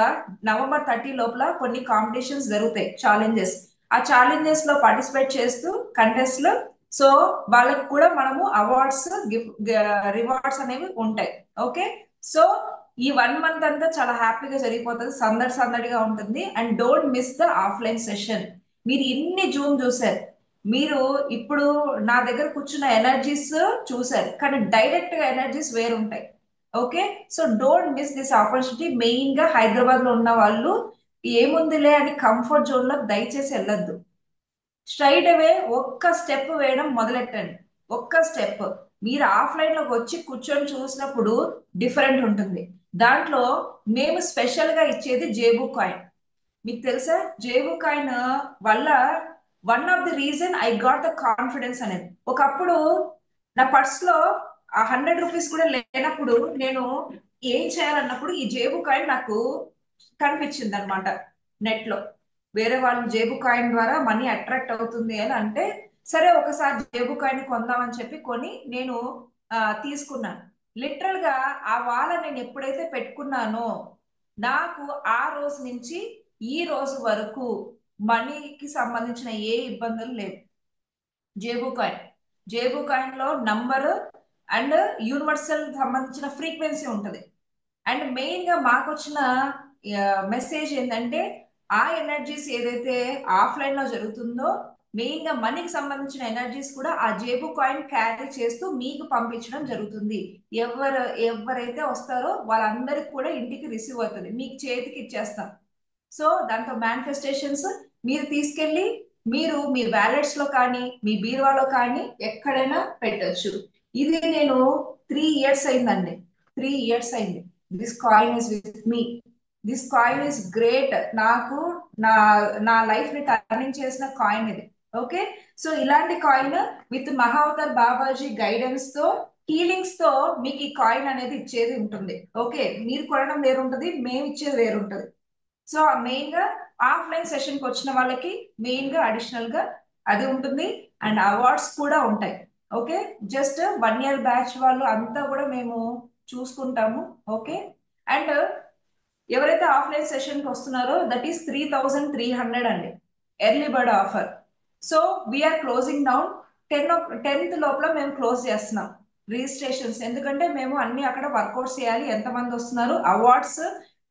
November 30 లోపల కొన్ని కాంపిటీషన్స్ జరుగుతాయి, ఛాలెంజెస్. ఆ ఛాలెంజెస్ లో పార్టిసిపేట్ చేస్తూ కంటెస్ట్ లో, సో వాళ్ళకి కూడా మనము అవార్డ్స్ రివార్డ్స్ అనేవి ఉంటాయి. ఓకే. సో ఈ 1 మంత్ అంతా చాలా హ్యాపీగా జరిగిపోతుంది, సందడి సందడిగా ఉంటుంది. And don't miss the offline session. మీరు ఇన్ని జూమ్ చూసారు, మీరు ఇప్పుడు నా దగ్గర కూర్చున్న ఎనర్జీస్ చూసారు, కానీ డైరెక్ట్ గా ఎనర్జీస్ వేరుంటాయి. Okay. So don't miss this opportunity. Main గా హైదరాబాద్ లో ఉన్న వాళ్ళు ఏముందిలే అని కంఫర్ట్ జోన్ లో దయచేసి వెళ్ళొద్దు. స్ట్రైట్ అవే ఒక్క స్టెప్ వేయడం మొదలెట్టండి. ఒక్క స్టెప్ మీరు ఆఫ్లైన్ లోకి వచ్చి కూర్చొని చూసినప్పుడు డిఫరెంట్ ఉంటుంది. దాంట్లో మేము స్పెషల్ గా ఇచ్చేది జేబు కాయిన్. మీకు తెలుసా జేబు కాయిన్ వల్ల one of the reason I got the confidence అనేది. ఒకప్పుడు నా పర్స్ లో ఆ 100 రూపీస్ కూడా లేనప్పుడు నేను ఏం చేయాలన్నప్పుడు ఈ జేబు కాయిన్ నాకు కనిపించింది అనమాట నెట్ లో. వేరే వాళ్ళు జేబు కాయిన్ ద్వారా మనీ అట్రాక్ట్ అవుతుంది అని అంటే, సరే ఒకసారి జేబు కాయిన్ కొందామని చెప్పి కొని నేను తీసుకున్నాను. లిటరల్ గా ఆ వాల నేను ఎప్పుడైతే పెట్టుకున్నానో నాకు ఆ రోజు నుంచి ఈ రోజు వరకు మనీకి సంబంధించిన ఏ ఇబ్బందులు లేవు. జేబు కాయిన్, జేబు కాయిన్ లో నంబర్ అండ్ యూనివర్సల్ సంబంధించిన ఫ్రీక్వెన్సీ ఉంటుంది. అండ్ మెయిన్ గా మాకు వచ్చిన మెసేజ్ ఏంటంటే, ఆ ఎనర్జీస్ ఏదైతే ఆఫ్లైన్ లో జరుగుతుందో మెయిన్ గా మనీకి సంబంధించిన ఎనర్జీస్ కూడా ఆ జేబు కాయిన్ క్యారీ చేస్తూ మీకు పంపించడం జరుగుతుంది. ఎవరైతే వస్తారో వాళ్ళందరికి కూడా ఇంటికి రిసీవ్ అవుతుంది, మీకు చేతికి ఇచ్చేస్తాం. సో దాంతో మేనిఫెస్టేషన్స్ మీరు తీసుకెళ్ళి మీరు మీ వ్యాలెట్స్ లో కానీ మీ బీరువాలో కానీ ఎక్కడైనా పెట్టొచ్చు. ఇది నేను 3 ఇయర్స్ అయిందండి, 3 ఇయర్స్ అయింది. This coin is with me. This coin is great. నాకు నా నా లైఫ్ ని టర్నింగ్ చేసిన కాయిన్ ఇది. ఓకే. సో ఇలాంటి coin with Mahavatar Babaji guidance తో, హీలింగ్స్ తో మీకు ఈ కాయిన్ అనేది ఇచ్చేది ఉంటుంది. ఓకే. మీరు కొనడం వేరుంటది, మేము ఇచ్చేది వేరుంటది. సో మెయిన్ గా ఆఫ్లైన్ సెషన్ కి వచ్చిన వాళ్ళకి మెయిన్ గా అడిషనల్ గా అది ఉంటుంది. అండ్ అవార్డ్స్ కూడా ఉంటాయి. ఓకే. జస్ట్ 1 ఇయర్ బ్యాచ్ వాళ్ళు అంతా కూడా మేము చూసుకుంటాము. ఓకే. అండ్ ఎవరైతే ఆఫ్లైన్ సెషన్ కి వస్తున్నారో దట్ ఈస్ 3300 అండి, early bird offer. So we're closing down 10th లోపల మేము క్లోజ్ చేస్తున్నాం రిజిస్ట్రేషన్స్. ఎందుకంటే మేము అన్ని అక్కడ వర్కౌట్ చేయాలి, ఎంతమంది వస్తున్నారు, అవార్డ్స్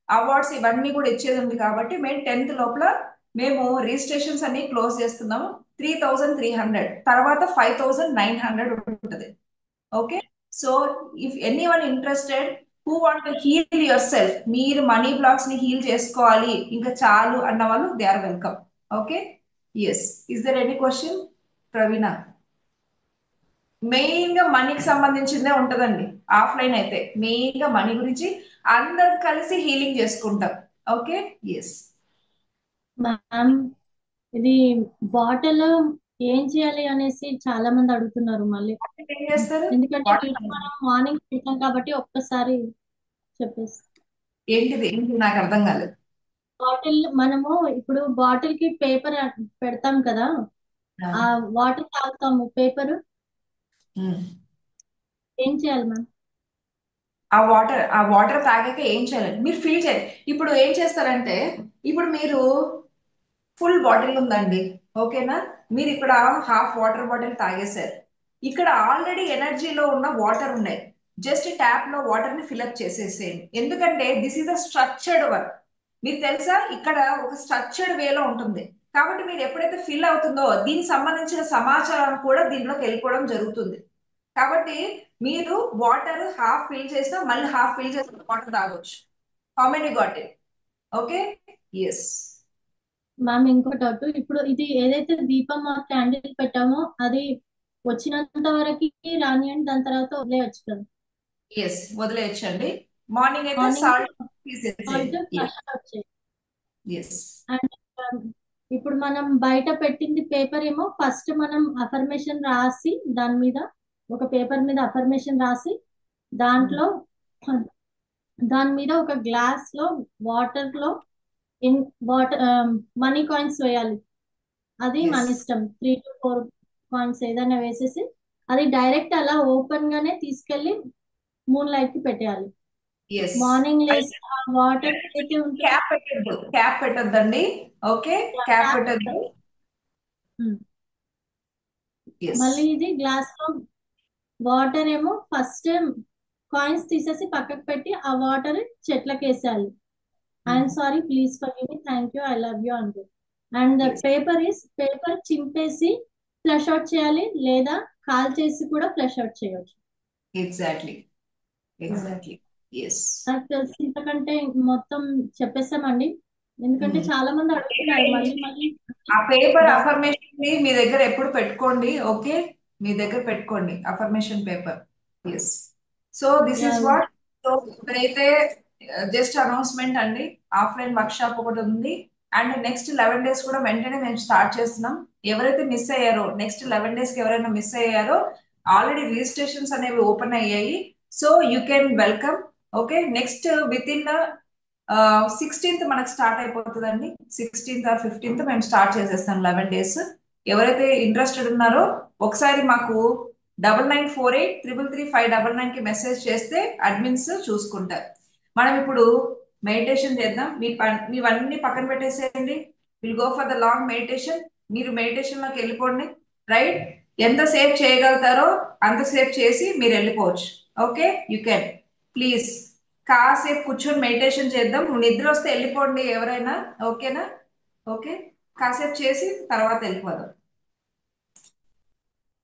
అవార్డ్స్ ఇవన్నీ కూడా ఇచ్చేది ఉంది కాబట్టి మేము 10th లోపల మేము రిజిస్ట్రేషన్స్ అన్ని క్లోజ్ చేస్తున్నాము. 3300 తర్వాత 5900 ఉంటుంది. Okay. So if any one interested who want to heal your self, మీరు మనీ బ్లాక్స్ ని హీల్ చేసుకోవాలి ఇంకా చాలు అన్న వాళ్ళు they are welcome. Okay. Yes. Is there any question Praveena? Main గా మనీకి సంబంధించిందే ఉంటదండి. ఆఫ్లైన్ అయితే మెయిన్ గా మనీ గురించి అందరం కలిసి హీలింగ్ చేసుకుంటాం. ఓకే. ఎస్. మ్యామ్, ఇది బాటిల్ ఏం చేయాలి అనేసి చాలా మంది అడుగుతున్నారు మళ్ళీ. ఏం చేస్తారు? ఎందుకంటే బాటిల్ వీడియో మనం మార్నింగ్ పెట్టాం కాబట్టి ఒక్కసారి చెప్పేసి. ఏంటిది ఏంటి నాకు అర్థం కాలేదు. బాటిల్ మనము ఇప్పుడు బాటిల్ కి పేపర్ పెడతాం కదా, ఆ వాటర్ తాగుతాము పేపర్. ఉమ్. ఏం చేయాలి మ్యామ్? ఆ వాటర్ తాగాక ఏం చేయాలి మీరు ఫీల్ చేయాలి. ఇప్పుడు ఏం చేస్తారంటే, ఇప్పుడు మీరు ఫుల్ బాటిల్ ఉందండి, ఓకేనా, మీరు ఇక్కడ హాఫ్ వాటర్ బాటిల్ తాగేశారు. ఇక్కడ ఆల్రెడీ ఎనర్జీలో ఉన్న వాటర్ ఉన్నాయి. జస్ట్ ట్యాప్ లో వాటర్ ని ఫిల్అప్ చేసేసేయండి. ఎందుకంటే this is a structured work. మీకు తెలుసా ఇక్కడ ఒక స్ట్రక్చర్డ్ వేలో ఉంటుంది. కాబట్టి మీరు ఎప్పుడైతే ఫిల్ అవుతుందో దీనికి సంబంధించిన సమాచారం కూడా దీనిలోకి వెళ్ళిపోవడం జరుగుతుంది. కాబట్టి మీరు వాటర్ హాఫ్ ఫిల్ చేసినా మళ్ళీ హాఫ్ ఫిల్ చేసిన వాటర్ తాగొచ్చు. How many got it? Okay. Yes. Ma'am ఇంకో డౌట్, ఇప్పుడు ఇది ఏదైతే దీపం ఆ క్యాండిల్ పెట్టామో అది వచ్చినంత వరకు రానియండి, దాని తర్వాత వదిలేయచ్చు కదా? ఎస్, వదిలేయచ్చండి. మార్నింగ్ అయితే మార్నింగ్ సాల్ట్ సాల్ట్ తీసేసేయండి. ఫ్లష్ వచ్చేది. ఎస్. అండ్ ఇప్పుడు మనం బయట పెట్టింది పేపర్ ఏమో ఫస్ట్ మనం అఫర్మేషన్ రాసి దాని మీద, ఒక పేపర్ మీద అఫర్మేషన్ రాసి దాంట్లో దాని మీద ఒక గ్లాస్ లో వాటర్ లో ఇన్ వాటర్ మనీ కాయిన్స్ వేయాలి. అది ఎస్. మన ఇష్టం, 3 to 4 కాయిన్స్ ఏదైనా వేసేసి అది డైరెక్ట్ అలా ఓపెన్ గానే తీసుకెళ్లి మూన్ లైట్ కి పెట్టేయాలి. ఎస్. మార్నింగ్ లేసి ఆ వాటర్ ఏదైతే ఉంటుందో క్యాప్ పెట్టద్దు, క్యాప్ పెట్టొద్దండి. ఓకే. క్యాప్ ట్యాప్ పెట్టద్దు. ఉంటుంది. ఉమ్. ఎస్. మళ్ళీ ఇది గ్లాస్ లో వాటర్ ఏమో ఫస్ట్ కాయిన్స్ తీసేసి పక్కకు పెట్టి ఆ వాటర్ చెట్లకి వేసేయాలి. I'm sorry, please forgive me, thank you, I love you అంటూ. And the yes. పేపర్ చింపేసి ఫ్లష్ అవుట్ చేయాలి, లేదా కాల్ చేసి కూడా ఫ్లష్ అవుట్ చేయవచ్చు. ఎగ్జాక్ట్లీ. Yeah. ఎగ్జాక్ట్లీ. ఎస్. నాకు తెలిసి ఇంతకంటే మొత్తం చెప్పేస్తామండి, ఎందుకంటే చాలా మంది అడుగుతున్నారు మళ్ళీ మళ్ళీ ఆ పేపర్ డౌట్. అఫర్మేషన్ ని మీ దగ్గర ఎప్పుడు పెట్టుకోండి. ఓకే. మీ దగ్గర పెట్టుకోండి affirmation paper. Yes. So this yeah. Is what. So ఇప్పుడైతే జస్ట్ అనౌన్స్మెంట్ అండి. ఆఫ్లైన్ వర్క్ షాప్ ఒకటి ఉంది. అండ్ నెక్స్ట్ 11 days కూడా వెంటనే మేము స్టార్ట్ చేస్తున్నాం. ఎవరైతే మిస్ అయ్యారో, నెక్స్ట్ 11 days కి ఎవరైనా మిస్ అయ్యారో, ఆల్రెడీ రిజిస్ట్రేషన్స్ అనేవి ఓపెన్ అయ్యాయి. So you can welcome. Okay. Next with in 16th మనకు స్టార్ట్ అయిపోతుందండి. 16th or 15th మేము స్టార్ట్ చేసేస్తాం 11 days. ఎవరైతే ఇంట్రెస్టెడ్ ఉన్నారో ఒకసారి మాకు 9948333599 కి మెసేజ్ చేస్తే అడ్మిన్స్ చూసుకుంటారు. మనం ఇప్పుడు మెడిటేషన్ చేద్దాం. మీవన్నీ పక్కన పెట్టేసేయండి. Will go for the long meditation. మీరు మెడిటేషన్ లోకి వెళ్ళిపోండి. రైట్. ఎంతసేపు చేయగలుగుతారో అంతసేపు చేసి మీరు వెళ్ళిపోవచ్చు. ఓకే. యూ కెన్ ప్లీజ్ కాసేపు కూర్చొని మెడిటేషన్ చేద్దాం. నిద్ర వస్తే వెళ్ళిపోండి ఎవరైనా. ఓకేనా? ఓకే. కాసేపు చేసి తర్వాత వెళ్ళిపోదాం.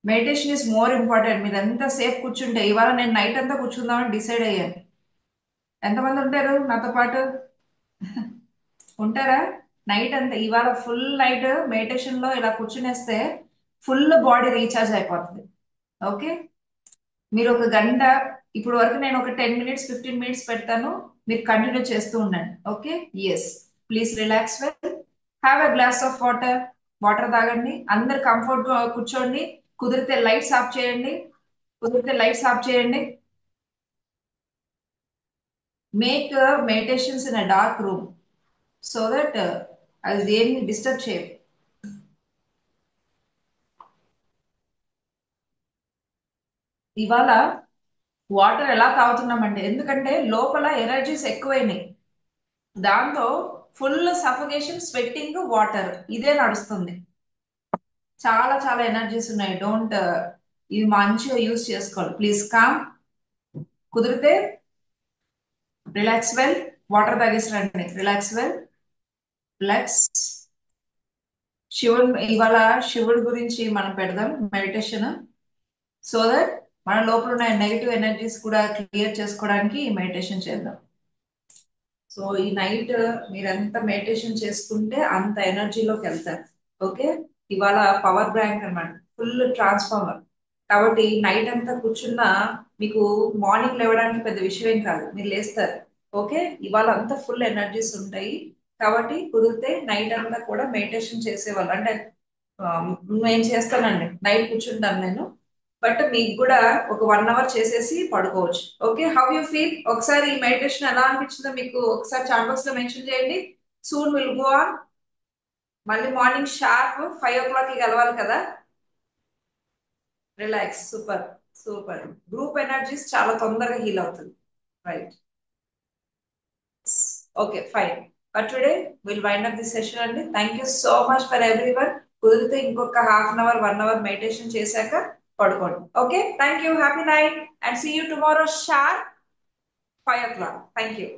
Meditation is more important. మీరు ఎంతసేపు కూర్చుంటే, ఇవాళ నేను నైట్ అంతా కూర్చుందామని డిసైడ్ అయ్యాను. ఎంతమంది ఉంటారు నాతో పాటు? ఉంటారా? నైట్ అంతా ఇవాళ ఫుల్ నైట్ మెడిటేషన్ లో ఇలా కూర్చునేస్తే ఫుల్ బాడీ రీఛార్జ్ అయిపోతుంది. ఓకే. మీరు ఒక గంట, ఇప్పుడు వరకు నేను ఒక 10 minutes 15 minutes పెడతాను. మీరు కంటిన్యూ చేస్తూ ఉండండి. Okay. Yes. Please relax well. Have a glass of water. Water తాగండి. అందరు కంఫర్ట్ గా కూర్చోండి. కుదిరితే లైట్స్ ఆఫ్ చేయండి. కుదిరితే లైట్స్ ఆఫ్ చేయండి. Make meditations in a dark room so that అది దేన్ని డిస్టర్బ్ చేయదు. ఇవాళ వాటర్ ఎలా తాగుతున్నామంటే, ఎందుకంటే లోపల ఎనర్జీస్ ఎక్కువైనాయి. దాంతో ఫుల్ సఫకేషన్, స్వెట్టింగ్, వాటర్ ఇదే నడుస్తుంది. చాలా చాలా ఎనర్జీస్ ఉన్నాయి. డోంట్ ఇవి మంచిగా యూజ్ చేసుకోవాలి. Please com. కుదిరితే రిలాక్స్ వెల్. వాటర్ తాగేసి రండి. Relax well. రిలాక్స్. శివుడు ఇవాళ శివుడి గురించి మనం పెడదాం మెడిటేషన్. సో దట్ మన లోపల ఉన్న నెగిటివ్ ఎనర్జీస్ కూడా క్లియర్ చేసుకోవడానికి మెడిటేషన్ చేద్దాం. సో ఈ నైట్ మీరు ఎంత మెడిటేషన్ చేసుకుంటే అంత ఎనర్జీలోకి వెళ్తారు. ఓకే. ఇవాళ పవర్ బ్యాంక్ అన్నమాట, ఫుల్ ట్రాన్స్ఫార్మర్. కాబట్టి నైట్ అంతా కూర్చున్నా మీకు మార్నింగ్ లేవడానికి పెద్ద విషయం ఏం కాదు. మీరు లేస్తారు. ఓకే. ఇవాళ అంతా ఫుల్ ఎనర్జీస్ ఉంటాయి. కాబట్టి కుదిరితే నైట్ అంతా కూడా మెడిటేషన్ చేసేవాళ్ళు అంటే ఆ, నేను చేస్తానండి. నైట్ కూర్చుంటాను నేను. బట్ మీకు కూడా ఒక 1 hour చేసేసి పడుకోవచ్చు. ఓకే. How you feel? ఒకసారి ఈ మెడిటేషన్ ఎలా అనిపించిందో మీకు ఒకసారి చాట్ బాక్స్ లో మెన్షన్ చేయండి. Soon will go on. మళ్ళీ మార్నింగ్ షార్ప్ 5 o'clock కలవాలి కదా. Relax. Super. Super. Group energies చాలా తొందరగా హీల్ అవుతుంది. Right. Okay fine. But today will wind up this session అండి. Thank you so much for everyone. కుదిరితే ఇంకొక హాఫ్ 1 hour మెడిటేషన్ చేశాక పడుకోండి. Okay. Thank you. Happy night and see you tomorrow sharp 5 o'clock. Thank you.